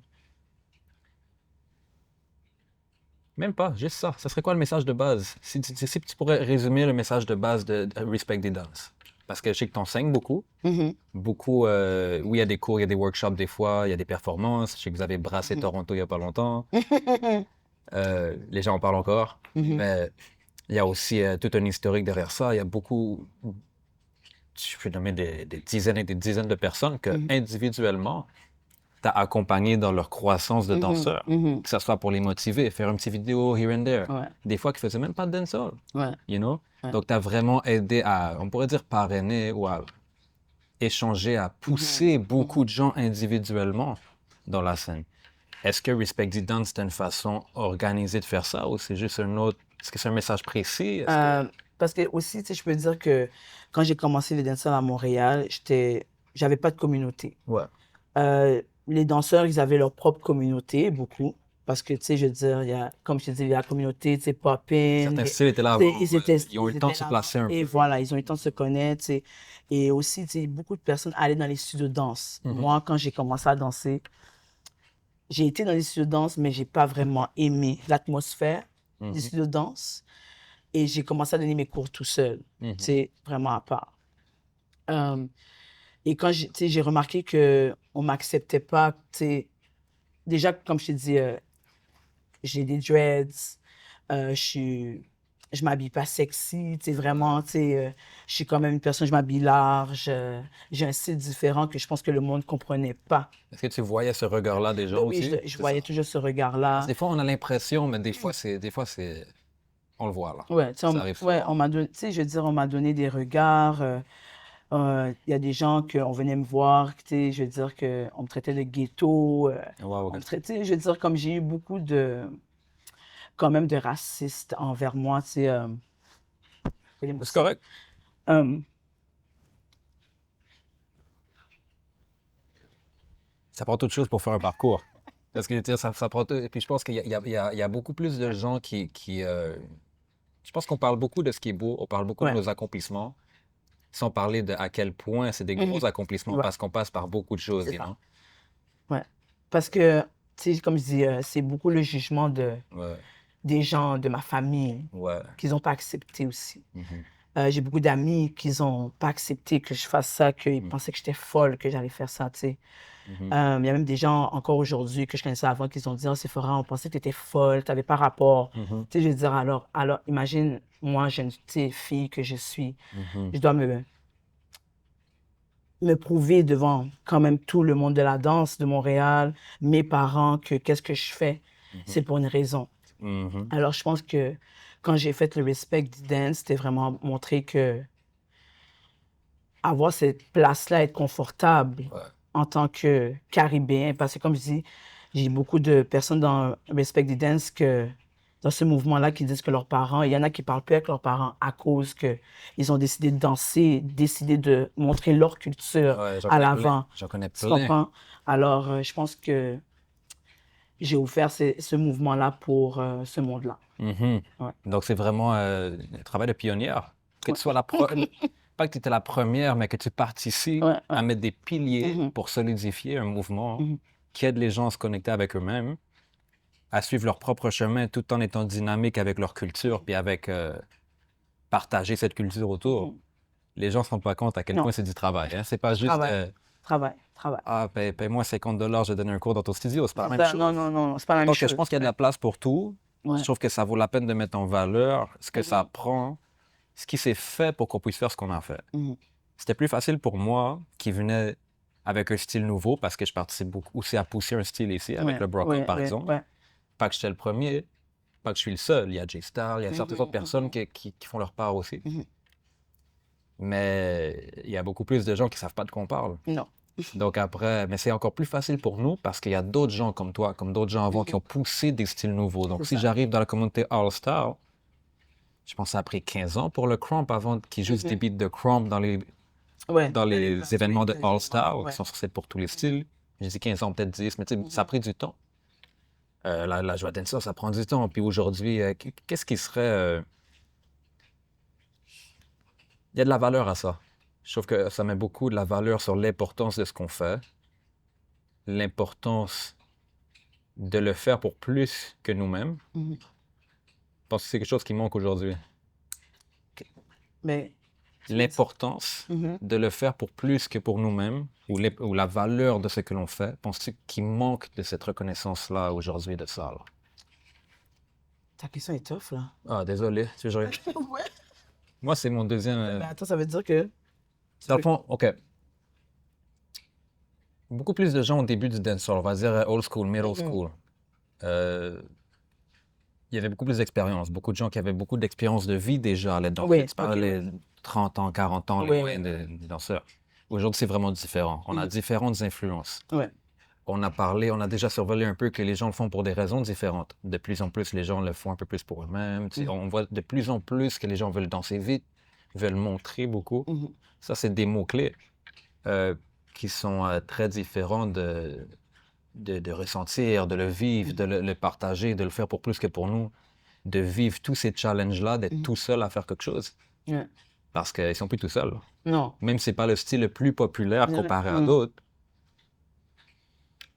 Même pas, juste ça. Ça serait quoi le message de base? Si tu pourrais résumer le message de base de Respect the Dance. Parce que je sais que tu enseignes beaucoup. Beaucoup, oui, il y a des cours, il y a des workshops des fois, il y a des performances. Je sais que vous avez brassé Toronto il n'y a pas longtemps. Les gens en parlent encore. Mais il y a aussi tout un historique derrière ça. Il y a beaucoup, je peux nommer des dizaines et des dizaines de personnes que individuellement, tu as accompagné dans leur croissance de danseurs. Que ce soit pour les motiver, faire une petite vidéo here and there. Ouais. Des fois, qui ne faisaient même pas de dancehall. Ouais. You know? Ouais. Donc, tu as vraiment aidé à, on pourrait dire, parrainer ou à échanger, à pousser beaucoup de gens individuellement dans la scène. Est-ce que Respect the Dance, c'est une façon organisée de faire ça ou c'est juste un autre... Est-ce que c'est un message précis? Parce que aussi, tu sais, je peux dire que quand j'ai commencé les danseurs à Montréal, j'avais pas de communauté. Ouais. Les danseurs, ils avaient leur propre communauté, beaucoup. Parce que, tu sais, je veux dire, comme je te dis, il y a la communauté, tu sais, pop-in. Certains styles étaient là avant. Ils ont eu le temps de se placer un peu. Et voilà, ils ont eu le temps de se connaître, tu sais. Et aussi, tu sais, beaucoup de personnes allaient dans les studios de danse. Moi, quand j'ai commencé à danser, j'ai été dans les studios de danse, mais j'ai pas vraiment aimé l'atmosphère des studios de danse. Et j'ai commencé à donner mes cours tout seul, tu sais, vraiment à part. Et quand j'ai remarqué qu'on ne m'acceptait pas, tu sais, déjà, comme je t'ai dit, j'ai des dreads, je m'habille pas sexy, tu sais, vraiment, tu sais, je suis quand même une personne, je m'habille large, j'ai un style différent que je pense que le monde comprenait pas. Est-ce que tu voyais ce regard-là des Ben gens oui, aussi? je C'est ça. voyais toujours ce Parce regard-là. que des fois, on a l'impression, mais des fois, on le voit, là. Ouais, tu sais, Ça arrive ouais, souvent. on m'a donné, tu sais, je veux dire, on m'a donné des regards. Il y a des gens qu'on venait me voir, tu sais, je veux dire, qu'on me traitait de ghetto. Wow, On OK. me traitait, je veux dire, comme j'ai eu beaucoup de, quand même, de racistes envers moi, tu sais. Les mots C'est ça. correct. Euh, Ça prend toute chose pour faire un parcours. Parce que, tu sais, ça prend tout. Et puis, je pense qu'il y a beaucoup plus de gens je pense qu'on parle beaucoup de ce qui est beau, on parle beaucoup de ouais. nos accomplissements, sans parler de à quel point c'est des Mhm. gros accomplissements Ouais, parce qu'on passe par beaucoup de choses, c'est you ça. know? Ouais. Parce que, tu sais, comme je dis, c'est beaucoup le jugement Ouais, des gens de ma famille ouais. qu'ils n'ont pas accepté aussi. Mhm, J'ai beaucoup d'amis qui n'ont pas accepté que je fasse ça, qu'ils mhm, pensaient que j'étais folle, que j'allais faire ça, tu sais. mhm, Il y a même des gens encore aujourd'hui que je connaissais avant qui ont dit, oh, Sephora, on pensait que tu étais folle, tu n'avais pas rapport. mhm, Tu sais, je veux dire, alors imagine, moi, jeune tu sais, fille que je suis, mhm. je dois me prouver devant quand même tout le monde de la danse de Montréal, mes parents, que qu'est-ce que je fais, Mhm, c'est pour une raison. mhm. Alors, je pense que quand j'ai fait le Respect Dance, c'était vraiment montrer que avoir cette place-là, être confortable Ouais. en tant que Caribéen, parce que comme je dis, j'ai beaucoup de personnes dans Respect Dance que dans ce mouvement-là qui disent que leurs parents, il y en a qui parlent plus avec leurs parents à cause que ils ont décidé de danser, décidé de montrer leur culture Ouais, j'en à connais plein. l'avant. J'en connais Tu plein. comprends? Alors, je pense que j'ai offert ce mouvement-là pour ce monde-là. Mhm. Ouais. Donc, c'est vraiment un travail de pionnière. Que Ouais. tu sois pas que tu étais la première, mais que tu participes Ouais, ouais. à mettre des piliers Mhm, pour solidifier un mouvement mhm. qui aide les gens à se connecter avec eux-mêmes, à suivre leur propre chemin tout en étant dynamique avec leur culture, puis avec partager cette culture autour. Mhm. Les gens ne se rendent pas compte à quel Non, point c'est du travail. Hein. C'est pas juste travail, travail, travail. ah, paye-moi $50, je vais donner un cours dans ton studio. C'est pas la C'est même ça. Non, chose. non, non, non, c'est pas la même Donc, je chose. pense qu'il y a de Ouais. la place pour tout. Je Ouais. trouve que ça vaut la peine de mettre en valeur ce que ça Mhm, prend, ce qui s'est fait pour qu'on puisse faire ce qu'on a fait. mhm, C'était plus facile pour moi qui venais avec un style nouveau parce que je participe beaucoup aussi à pousser un style ici avec ouais, le Brock Up, ouais, par ouais, exemple. ouais. Pas que j'étais le premier, pas que je suis le seul. Il y a Jay Star, il y a certaines autres Mhm, personnes mhm, qui font leur part aussi. mhm. Mais il y a beaucoup plus de gens qui savent pas de quoi on parle. Non. Donc après, mais c'est encore plus facile pour nous parce qu'il y a d'autres gens comme toi, comme d'autres gens avant qui Mhm. ont poussé des styles nouveaux. C'est Donc si ça. j'arrive dans la communauté All Star, je pense que ça a pris 15 ans pour le crump avant qu'ils jouent des Mhm. beats de crump Ouais. dans les événements de Les All événements, Star qui ouais. sont censés être pour tous les styles. J'ai dit 15 ans, peut-être 10, mais tu sais, ça a Mhm. pris du temps. La joie dancehall, ça prend du temps. Puis aujourd'hui, qu'est-ce qui serait... Il y a de la valeur à ça. Je trouve que ça met beaucoup de la valeur sur l'importance de ce qu'on fait, l'importance de le faire pour plus que nous-mêmes. Mhm. Je pense que c'est quelque chose qui manque aujourd'hui. Mais, tu veux dire- L'importance Mhm. de le faire pour plus que pour nous-mêmes, ou la valeur de ce que l'on fait. Penses-tu qu'il manque de cette reconnaissance-là aujourd'hui de ça, là? Ta question est tough, là. Ah, désolé. Ouais. Moi, c'est mon deuxième. Ben, attends, ça veut dire que tu Dans le veux. fond, OK. Beaucoup plus de gens au début du dancehall, on va dire old school, middle Mhm. school. Euh, il y avait beaucoup plus d'expérience. Beaucoup de gens qui avaient beaucoup d'expérience de vie déjà allaient danser. Oui, Tu ok, oui. parlais 30 ans, 40 ans, les Oui, moyens des danseurs. Aujourd'hui, c'est vraiment différent. On a Mhm. différentes influences. Ouais. On a déjà survolé un peu que les gens le font pour des raisons différentes. De plus en plus, les gens le font un peu plus pour eux-mêmes. Tu sais, Mhm. on voit de plus en plus que les gens veulent danser vite, veulent montrer beaucoup. Mhm. Ça, c'est des mots-clés euh, qui sont très différents de ressentir, de le vivre, de le partager, de le faire pour plus que pour nous, de vivre tous ces challenges-là, d'être Mhm. tout seul à faire quelque chose. Ouais. Parce qu'ils sont plus tout seuls. Non. Même si c'est pas le style le plus populaire comparé à Mhm. d'autres,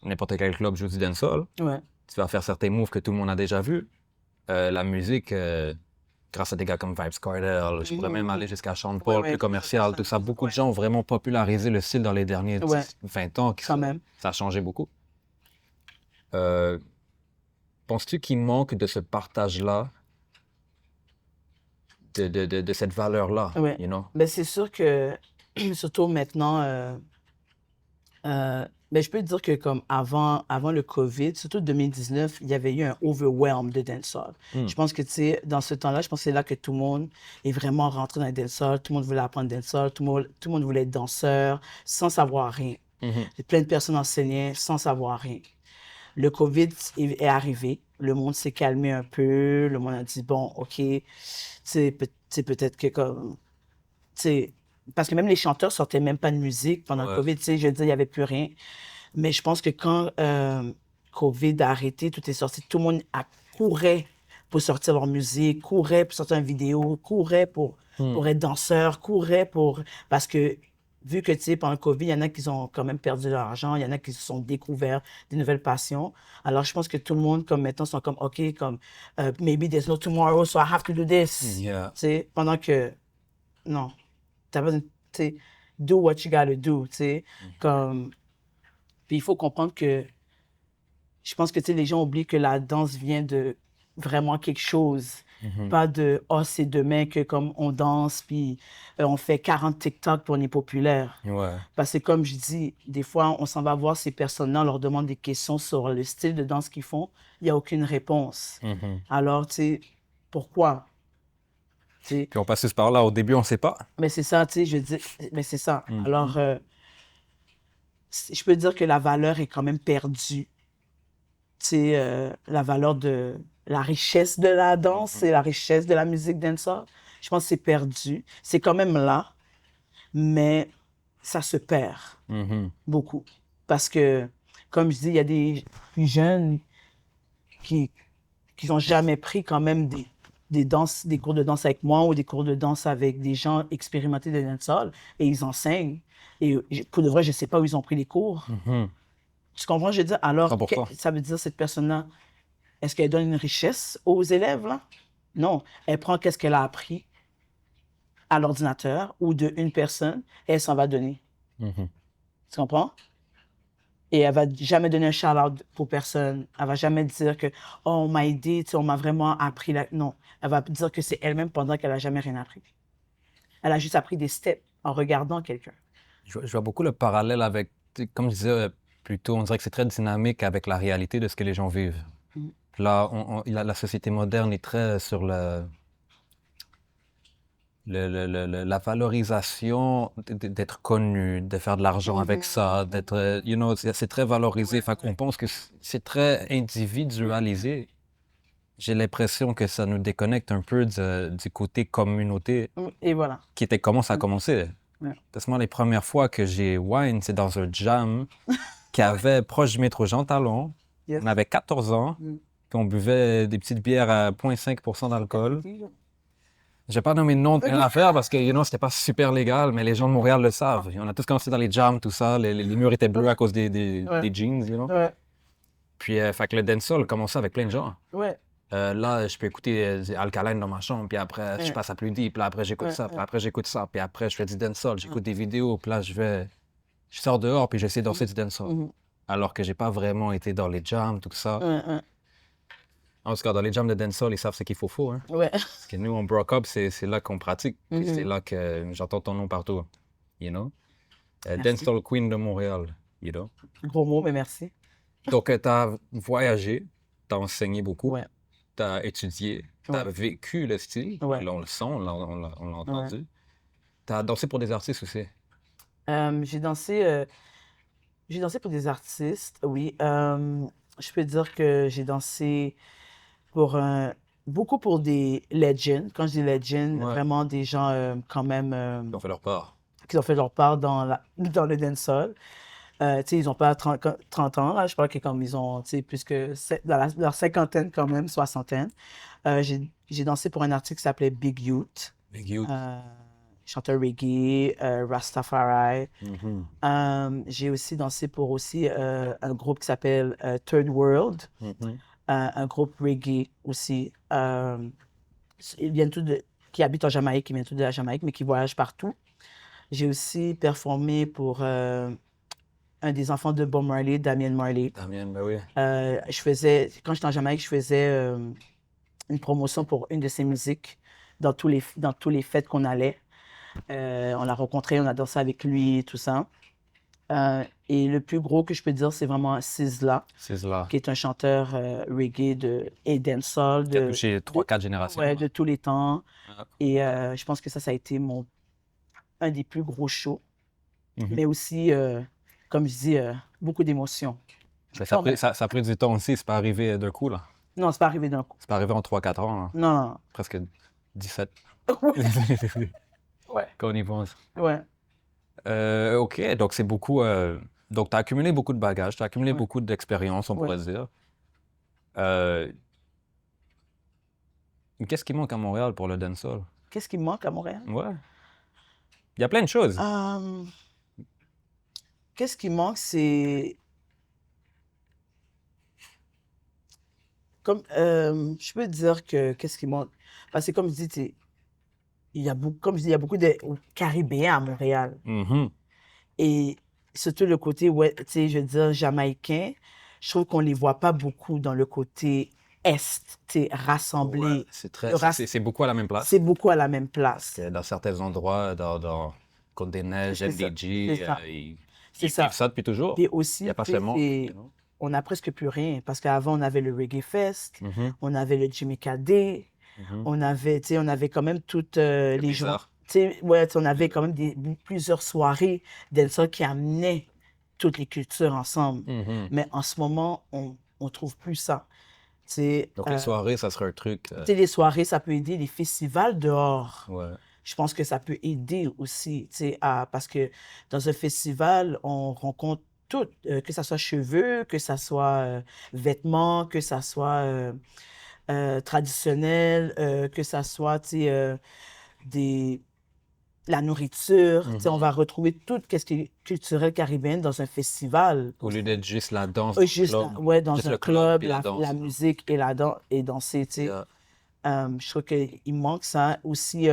n'importe quel club joue du dancehall, Ouais. tu vas faire certains moves que tout le monde a déjà vus. La musique, grâce à des gars comme Vybz Kartel, je pourrais même aller jusqu'à Sean Paul, ouais, plus commercial, tout ça. Beaucoup de ouais. gens ont vraiment popularisé le style dans les derniers Ouais. 10, 20 ans. Quand même. Ça a changé beaucoup. Euh, Penses-tu qu'il manque de ce partage-là de cette valeur-là, Ouais. you know? Ben, c'est sûr que, surtout maintenant, ben, je peux te dire que comme avant le COVID, surtout 2019, il y avait eu un overwhelm de dancehall. Je pense que, tu sais, dans ce temps-là, je pense que c'est là que tout le monde est vraiment rentré dans le dancehall. Tout le monde voulait apprendre dancehall. Tout le monde voulait être danseur sans savoir rien. Plein de personnes enseignaient sans savoir rien. Le COVID est arrivé. Le monde s'est calmé un peu. Le monde a dit, bon, OK, tu sais, peut-être que comme, tu sais, parce que même les chanteurs sortaient même pas de musique pendant le Ouais. COVID, tu sais, je veux dire, il y avait plus rien. Mais je pense que quand COVID a arrêté, tout est sorti, tout le monde courait pour sortir leur musique, courait pour sortir une vidéo, courait pour être danseur, courait pour... Parce que vu que, tu sais, pendant le COVID, il y en a qui ont quand même perdu leur argent, il y en a qui se sont découverts des nouvelles passions. Alors, je pense que tout le monde, comme maintenant, sont comme, OK, comme, maybe there's no tomorrow, so I have to do this. Yeah. Tu sais, pendant que, non, t'as besoin, tu sais, do what you gotta do, tu sais, comme... Puis il faut comprendre que je pense que, tu sais, les gens oublient que la danse vient de vraiment quelque chose. Pas de « oh, c'est demain que comme on danse, puis on fait 40 TikTok pour on est populaire. » Ouais. Parce que comme je dis, des fois, on s'en va voir ces personnes-là, on leur demande des questions sur le style de danse qu'ils font, il n'y a aucune réponse. Alors, tu sais, pourquoi? Tu sais, Puis on passe par là. Au début, on sait pas. mais c'est ça, tu sais, je dis, mais c'est ça. Alors, je peux dire que la valeur est quand même perdue. Tu sais, la valeur de la richesse de la danse et la richesse de la musique dancehall. Je pense que c'est perdu. C'est quand même là, mais ça se perd beaucoup. Parce que, comme je dis, il y a des plus jeunes qui n'ont jamais pris quand même des cours de danse avec moi ou des cours de danse avec des gens expérimentés de dancehall et ils enseignent. Et pour de vrai, je ne sais pas où ils ont pris les cours. Tu comprends? Je veux dire, alors, 100%. ça veut dire cette personne-là, est-ce qu'elle donne une richesse aux élèves, là? Non. Elle prend qu'est-ce qu'elle a appris à l'ordinateur ou de une personne et elle s'en va donner. Tu comprends? Et elle va jamais donner un shout-out pour personne. Elle va jamais dire que, oh, on m'a aidé, tu sais, on m'a vraiment appris. Non. Elle va dire que c'est elle-même pendant qu'elle a jamais rien appris. Elle a juste appris des steps en regardant quelqu'un. Je vois beaucoup le parallèle avec, tu sais, comme je disais plus tôt, on dirait que c'est très dynamique avec la réalité de ce que les gens vivent. Puis là, la société moderne est très sur la valorisation d'être connu, de faire de l'argent avec ça, d'être, you know, c'est très valorisé. Fait qu'on pense que c'est très individualisé. J'ai l'impression que ça nous déconnecte un peu du côté communauté Et voilà. qui était comment ça a commencé. Ouais. Parce que moi, les premières fois que j'ai wine, c'est dans un jam qui avait proche du métro Jean Talon. Yes. On avait 14 ans, puis on buvait des petites bières à 0,5% d'alcool. Je vais pas nommer de nom de l'affaire parce que, you know, c'était pas super légal, mais les gens de Montréal le savent. On a tous commencé dans les jams, tout ça. Les murs étaient bleus à cause des jeans, you know. Ouais. Puis, fait que le dancehall commençait avec plein de gens. Ouais. Là, je peux écouter Alkaline dans ma chambre, puis après, je passe à Plus Deep, puis après, j'écoute ça, puis après, j'écoute ça, puis après, je fais du dancehall, j'écoute des vidéos, puis là, je sors dehors, puis j'essaie de danser du dancehall. Alors que j'ai pas vraiment été dans les jams, tout ça. En tout cas, dans les jams de dancehall, ils savent ce qu'il faut, hein. Ouais. Parce que nous, on broke up, c'est là qu'on pratique, puis c'est là que j'entends ton nom partout, you know. Dancehall Queen de Montréal, you know. Gros mot, mais merci. Donc, t'as voyagé, t'as enseigné beaucoup. Ouais. Tu as étudié, tu as vécu le style, Ouais. là on le sent, on l'a entendu. Tu as dansé pour des artistes aussi. J'ai dansé pour des artistes, oui. Je peux dire que j'ai dansé pour beaucoup pour des legends. Quand je dis legends, vraiment des gens quand même Ils ont fait leur part. qui ont fait leur part dans le dancehall. Tu sais, ils n'ont pas 30 ans, là. Je crois que comme ils ont, tu sais, plus que dans leur cinquantaine quand même, soixantaine. J'ai dansé pour un artiste qui s'appelait Big Youth. Big Youth. Chanteur reggae, Rastafari. J'ai aussi dansé pour un groupe qui s'appelle Third World. Un groupe reggae aussi. Ils viennent qui habitent en Jamaïque, ils viennent tous de la Jamaïque, mais qui voyagent partout. J'ai aussi performé pour un des enfants de Bob Marley, Damian Marley. Damian, ben oui. Quand j'étais en Jamaïque, je faisais une promotion pour une de ses musiques dans tous les fêtes qu'on allait. On l'a rencontré, on a dansé avec lui, tout ça. Et le plus gros que je peux dire, c'est vraiment Sizzla, Sizzla. qui est un chanteur reggae et dancehall Qui a touché 3-4 générations. Ouais, de tous les temps. Ah. Et je pense que ça a été un des plus gros shows. Mais aussi, comme je dis, beaucoup d'émotions. Ça a pris du temps aussi, c'est pas arrivé d'un coup, là. Non, c'est pas arrivé d'un coup. C'est pas arrivé en 3-4 ans, là. Non. Presque 17. Ouais. Quand on y pense. Ouais. OK, donc c'est beaucoup... Donc, tu as accumulé beaucoup de bagages, tu as accumulé beaucoup d'expérience, on pourrait dire. Qu'est-ce qui manque à Montréal pour le dancehall? Qu'est-ce qui me manque à Montréal? Ouais. Il y a plein de choses. Qu'est-ce qui manque, c'est... Comme, je peux dire que qu'est-ce qui manque? Parce que comme je dis, il y a beaucoup de Caribéens à Montréal. Et surtout le côté, je veux dire, jamaïcain, je trouve qu'on les voit pas beaucoup dans le côté est, rassemblés. Ouais, c'est beaucoup à la même place. C'est beaucoup à la même place. Dans certains endroits, dans Côte-des-Neiges, MDG, c'est ça. Ça depuis toujours. Et aussi, il y a pas seulement, on n'a presque plus rien. Parce qu'avant, on avait le Reggae Fest, on avait le Jamaica Day, on avait quand même toutes les jours. On avait quand même plusieurs soirées dancehall qui amenaient toutes les cultures ensemble. Mais en ce moment, on trouve plus ça. Donc les soirées, ça serait un truc... Les soirées, ça peut aider. Les festivals dehors, ouais. Je pense que ça peut aider aussi. Parce que dans un festival, on rencontre tout, que ce soit cheveux, que ce soit vêtements, que ce soit traditionnel, que ce soit la nourriture. On va retrouver tout ce qui est culturel caribéen dans un festival. Au lieu d'être juste la danse, dans un club, la musique et et danser. Je trouve qu'il manque ça aussi.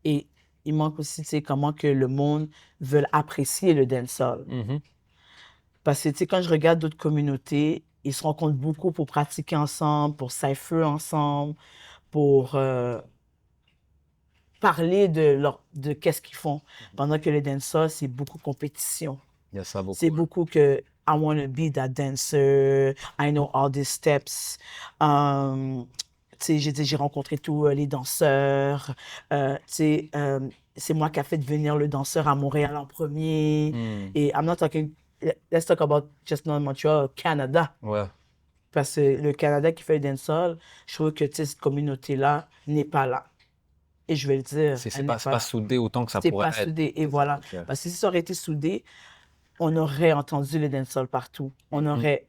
Et il manque aussi comment que le monde veut apprécier le dancehall. Parce que quand je regarde d'autres communautés, ils se rencontrent beaucoup pour pratiquer ensemble, pour cypher ensemble, pour parler de qu'est-ce qu'ils font. Pendant que le dancehall, c'est beaucoup compétition. Il y a ça beaucoup. C'est beaucoup que I want to be that dancer, I know all these steps. J'ai rencontré tous les danseurs. C'est moi qui a fait venir le danseur à Montréal en premier. Et I'm not talking, let's talk about just not Montreal, Canada. Ouais. Parce que le Canada qui fait le dancehall, je trouve que cette communauté-là n'est pas là. Et je vais le dire. C'est pas soudé autant que ça pourrait être. C'est pas soudé, et voilà. Okay. Parce que si ça aurait été soudé, on aurait entendu le dancehall partout. On aurait...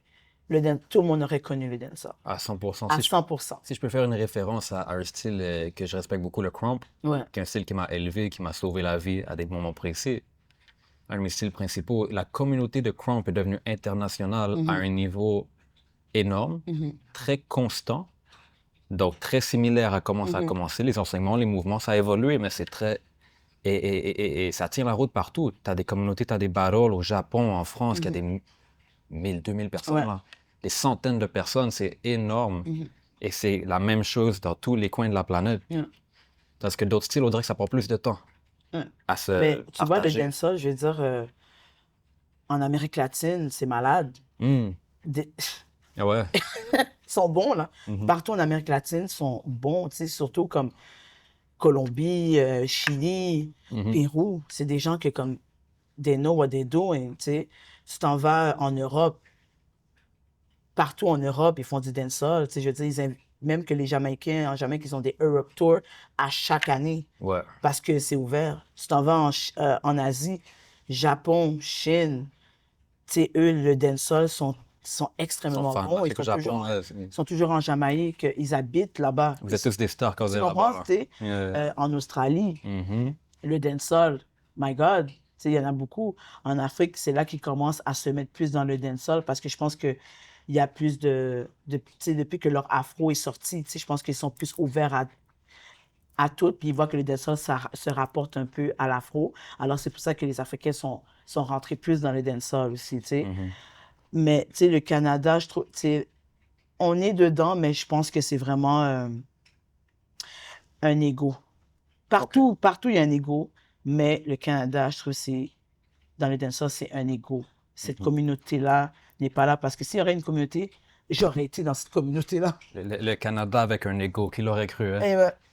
tout le monde aurait connu le dancehall. À 100%. À 100%. Si je peux faire une référence à un style que je respecte beaucoup, le crump, qui est un style qui m'a élevé, qui m'a sauvé la vie à des moments précis. Un de mes styles principaux, la communauté de crump est devenue internationale à un niveau énorme, très constant, donc très similaire à comment ça a commencé. Les enseignements, les mouvements, ça a évolué, mais c'est très... Et ça tient la route partout. Tu as des communautés, tu as des battles au Japon, en France, qui a des 1000, 2000 personnes, là. Des centaines de personnes, c'est énorme. Et c'est la même chose dans tous les coins de la planète. Parce que d'autres styles, on dirait que ça prend plus de temps à se Mais tu partager. vois, le dancehall, je veux dire, en Amérique latine, c'est malade. Ouais. Ils sont bons, là. Partout en Amérique latine, ils sont bons, surtout comme Colombie, Chili, Pérou. C'est des gens qui, comme, they know what they're doing, tu t'en vas en Europe, partout en Europe, ils font du dancehall, je veux dire, même que les Jamaïcains, en Jamaïque, ils ont des Europe Tours à chaque année. Ouais. Parce que c'est ouvert. Tu t'en vas en Asie, Japon, Chine, eux, le dancehall sont extrêmement bons. Ils sont toujours en Jamaïque, ils habitent là-bas. Vous êtes tous des stars quand vous êtes là-bas. En Australie, le dancehall, my God, il y en a beaucoup. En Afrique, c'est là qu'ils commencent à se mettre plus dans le dancehall parce que je pense qu'il y a plus depuis que leur afro est sorti, je pense qu'ils sont plus ouverts à tout, puis ils voient que le dancehall, ça se rapporte un peu à l'afro. Alors, c'est pour ça que les Africains sont rentrés plus dans le dancehall aussi, Mais, le Canada, je trouve, on est dedans, mais je pense que c'est vraiment un ego. Partout, partout, il y a un ego, mais le Canada, je trouve, c'est, dans le dancehall, c'est un ego. Cette communauté-là n'est pas là parce que s'il y aurait une communauté, j'aurais été dans cette communauté-là. Le Canada avec un ego, qui l'aurait cru, hein?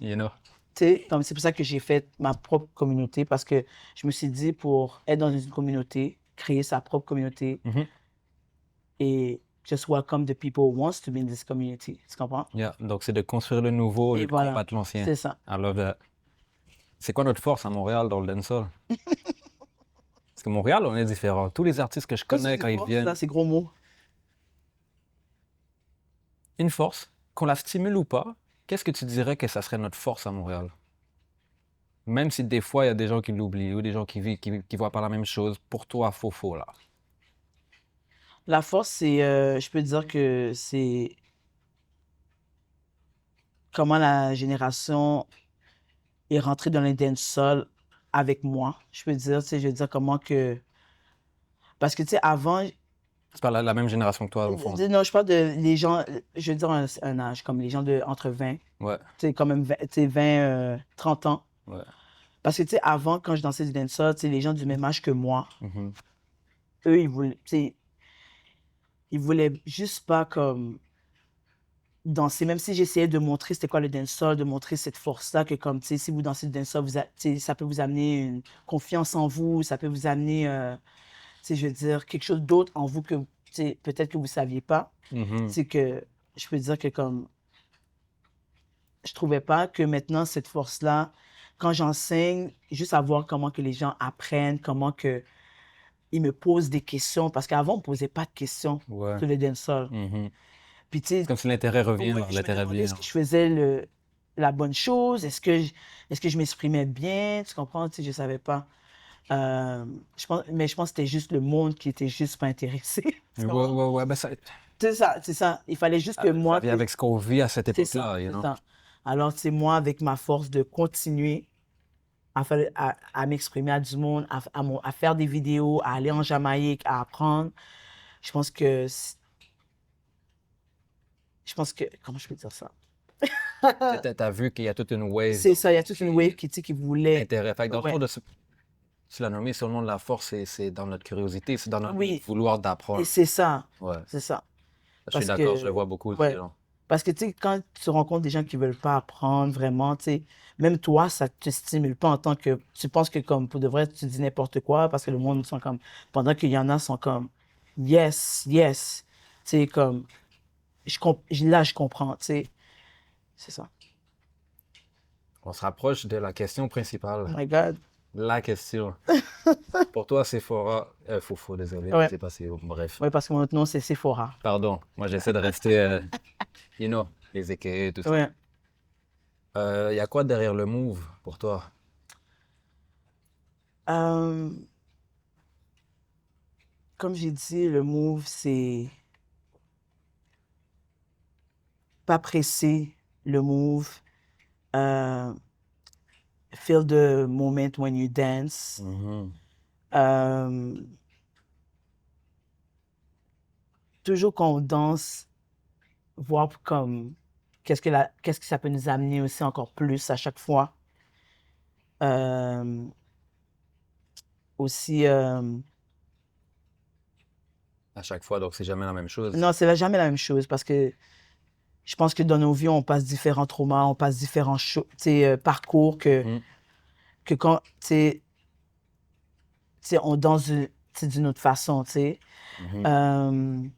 Et, You know? tu sais, donc c'est pour ça que j'ai fait ma propre communauté parce que je me suis dit pour être dans une communauté, créer sa propre communauté et just welcome the people who wants to be in this community. Tu comprends? Yeah. Donc, c'est de construire le nouveau et Et de voilà, combattre l'ancien. c'est ça. I love that. C'est quoi notre force à Montréal dans le dancehall? Parce que Montréal, on est différent. Tous les artistes que je connais quand ils viennent, Ça, c'est gros mot. une force, qu'on la stimule ou pas, qu'est-ce que tu dirais que ça serait notre force à Montréal? Même si des fois, il y a des gens qui l'oublient ou des gens qui voient pas la même chose. Pour toi, faux, là. La force, c'est, je peux dire que c'est comment la génération est rentrée dans le dancehall avec moi. Je peux dire, tu sais, je veux dire comment que... Parce que, tu sais, avant, C'est pas la même génération que toi, au fond. non, je parle de les gens, je veux dire un âge, comme les gens de entre 20, Ouais, tu sais, quand même 20, tu sais, 20 30 ans. ouais. Parce que, tu sais, avant, quand je dansais du dancehall, tu sais, les gens du même âge que moi, Mhm. eux, ils voulaient, tu sais, ils voulaient juste pas comme danser, même si j'essayais de montrer c'était quoi le dancehall, de montrer cette force-là, que comme, tu sais, si vous dansez le dancehall, tu sais, ça peut vous amener une confiance en vous, ça peut vous amener, tu sais, je veux dire, quelque chose d'autre en vous que, tu sais, peut-être que vous saviez pas. Mhm. C'est que, je peux dire que comme, je trouvais pas que maintenant, cette force-là, quand j'enseigne, juste à voir comment que les gens apprennent, comment que ils me posent des questions, parce qu'avant, on me posait pas de questions Ouais. sur le dancehall. Mhm. Puis, tu sais, Comme si l'intérêt revient, ouais, là, je me l'intérêt demandais vient. est-ce que je faisais la bonne chose, est-ce que je m'exprimais bien, tu comprends? Tu sais, je savais pas. Mais je pense que c'était juste le monde qui était juste pas intéressé. Tu comprends? Ouais, ben ça C'est ça. Il fallait juste que moi, vient avec ce qu'on vit à cette c'est ça, époque-là, you c'est know? ça. Alors, c'est moi, avec ma force de continuer à m'exprimer à du monde, à faire des vidéos, à aller en Jamaïque, à apprendre. Je pense que, comment je peux dire ça? T'as vu qu'il y a toute une wave C'est ça, il y a toute une wave qui, tu sais, qui voulait. d'intérêt. Fait que dans le Ouais. fond, tu l'as nommé sur le nom de la force, c'est dans notre curiosité, c'est dans notre Oui. vouloir Et d'apprendre. c'est ça, Ouais, c'est ça. je suis Parce d'accord, que, je le vois beaucoup. ouais. Genre. Parce que, tu sais, quand tu rencontres des gens qui veulent pas apprendre vraiment, tu sais, même toi, ça te stimule pas en tant que, tu penses que comme pour de vrai, tu dis n'importe quoi parce que le monde sont comme, pendant qu'il y en a sont comme, yes, yes, tu sais, comme, là, je comprends, tu sais, c'est ça. On se rapproche de la question Oh principale. my God. La question. Pour toi, Sephora... Faux, désolé, Ouais. c'est passé. Bref. Oui, parce que mon autre nom, c'est Sephora. Pardon, moi j'essaie de rester, you know, les équerres et tout ça. Ouais. Il y a quoi derrière le move pour toi? Euh, comme j'ai dit, le move, c'est pas pressé, le move. Feel the moment when you dance. Mhm. Toujours quand on danse, voir comme qu'est-ce que ça peut nous amener aussi encore plus à chaque fois. Aussi, À chaque fois, donc c'est jamais la même chose. non, c'est jamais la même chose parce que je pense que dans nos vies, on passe différents traumas, on passe différents parcours que quand, tu sais, on danse d'une autre façon, tu sais. Mhm.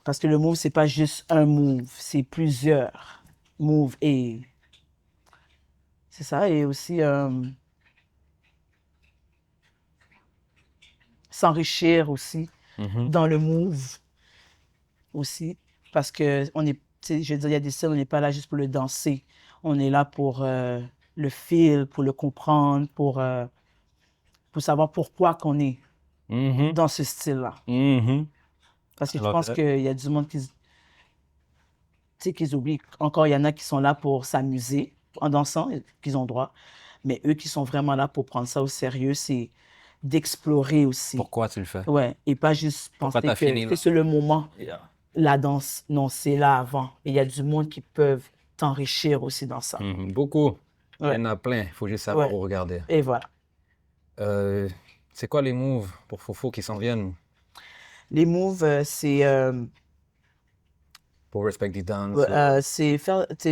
Parce que le move, c'est pas juste un move, c'est plusieurs moves et c'est ça. Et aussi s'enrichir aussi Mhm. dans le move aussi. Parce que on est, tu sais, je veux dire, il y a des styles, on n'est pas là juste pour le danser. On est là pour le feel, pour le comprendre, pour savoir pourquoi qu'on est Mhm. dans ce style-là. Mhm. Parce que je Alors, pense qu'il y a du monde tu sais, qu'ils oublient. Encore, il y en a qui sont là pour s'amuser en dansant, qu'ils ont le droit. Mais eux qui sont vraiment là pour prendre ça au sérieux, c'est d'explorer aussi. pourquoi tu le fais? Ouais, et pas juste Pourquoi penser t'as fini que là? c'est le moment, Yeah. la danse. Non, c'est là avant. Et il y a du monde qui peuvent t'enrichir aussi dans ça. Beaucoup. Il Ouais. y en a plein. Il faut juste savoir Ouais. où regarder. Et voilà. C'est quoi les moves pour Fofo qui s'en viennent Les moves, pour Respect the Dance? c'est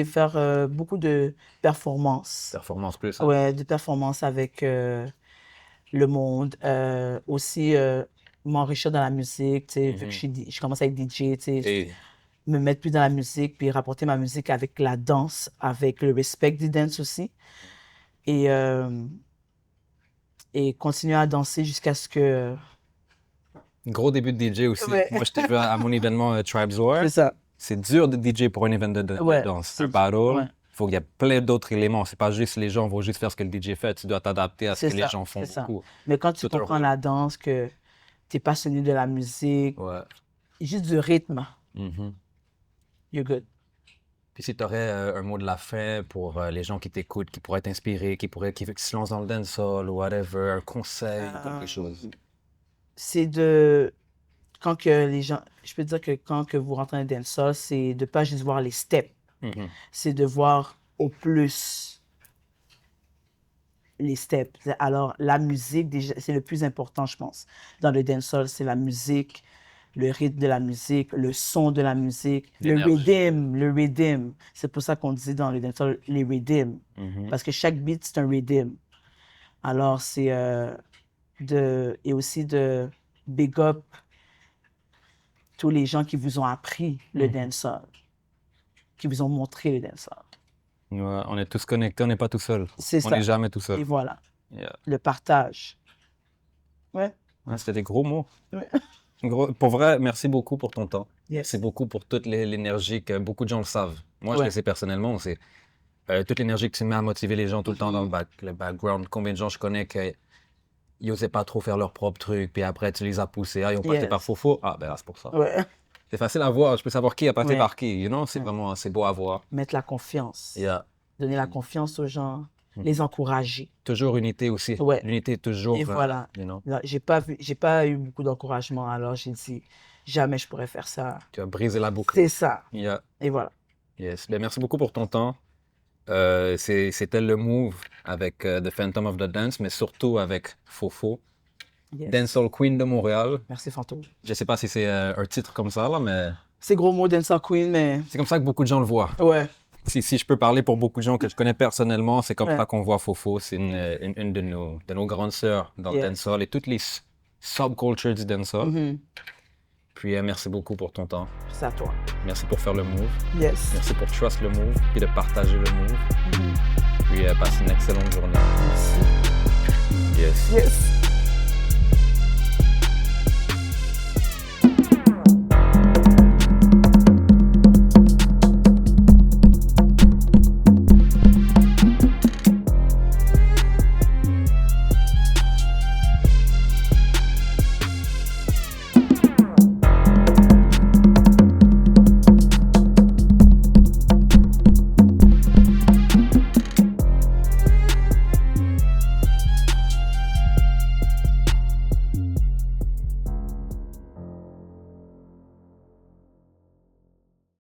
faire beaucoup de performances. Performance plus. Hein? Ouais, de performances avec le monde. Aussi, m'enrichir dans la musique, tu sais, vu que je commence à être DJ, tu sais, Et me mettre plus dans la musique, puis rapporter ma musique avec la danse, avec le respect du dance aussi. Et continuer à danser jusqu'à ce que... gros début de DJ aussi. Ouais. Moi, j'étais vu à mon événement Tribes War. C'est ça. C'est dur de DJ pour un événement de Ouais, danse. c'est Un battle, ouais. faut qu'il y ait plein d'autres éléments. C'est pas juste les gens vont juste faire ce que le DJ fait. Tu dois t'adapter à ce C'est que les ça, gens font c'est ça. beaucoup. Mais quand tu Tout un comprends rôle. la danse, que tu es passionné de la musique, Ouais. juste du rythme, Mhm. you're good. Puis si tu aurais un mot de la fin pour les gens qui t'écoutent, qui pourraient t'inspirer, qui se lancent dans le dancehall ou whatever, un conseil, quelque chose. C'est de... Quand que les gens... Je peux dire que quand que vous rentrez dans le dancehall, c'est de pas juste voir les steps. Mhm. C'est de voir au plus les steps. Alors, la musique, déjà, c'est le plus important, je pense. Dans le dancehall, c'est la musique, le rythme de la musique, le son de la musique, L'énergie. le rhythm. C'est pour ça qu'on dit dans le dancehall les rhythms. Mhm. Parce que chaque beat, c'est un rhythm. Alors, c'est et aussi de big up tous les gens qui vous ont appris le dancehall, qui vous ont montré le dancehall. Ouais, on est tous connectés, on n'est pas tout seul. C'est On ça. n'est jamais tout seul. Et voilà, Yeah. le partage. Ouais. Ouais, c'était des gros mots. Ouais. Pour vrai, merci beaucoup pour ton temps. Yes. C'est beaucoup pour toute l'énergie que beaucoup de gens le savent. Moi, je Ouais. le sais personnellement. C'est toute l'énergie que tu mets à motiver les gens tout le temps dans le background. Combien de gens je connais qui n'osaient pas trop faire leur propre truc, puis après, tu les as poussés. Ah, ils ont passé Yes. par Fofo. Ah, ben là, c'est pour ça. Ouais. C'est facile à voir. Je peux savoir qui a passé Ouais. par qui. You know? C'est vraiment, c'est beau à voir. Mettre la confiance. Yeah. Donner la confiance aux gens, les encourager. Toujours unité aussi. Ouais. L'unité est toujours. Et voilà. You know? Là, j'ai pas eu beaucoup d'encouragement, alors j'ai dit, jamais je pourrais faire ça. Tu as brisé la boucle. C'est ça. Yeah. Et voilà. Yes. Ben, merci beaucoup pour ton temps. C'était le move avec The Phantom of the Dance, mais surtout avec Fofo, Yes. Dancehall Queen de Montréal. Merci, Fantôme. Je sais pas si c'est un titre comme ça, là, mais C'est gros mot Dancehall Queen, mais c'est comme ça que beaucoup de gens le voient. ouais. Si je peux parler pour beaucoup de gens que je connais personnellement, c'est comme Ouais. ça qu'on voit Fofo. C'est une de nos grandes sœurs dans le Yeah. dancehall et toutes les subcultures du dancehall. Mhm. Puis merci beaucoup pour ton temps. C'est à toi. Merci pour faire le move. Yes. Merci pour trust le move, puis de partager le move. Mhm. Puis passe une excellente journée. Merci. Yes. Yes.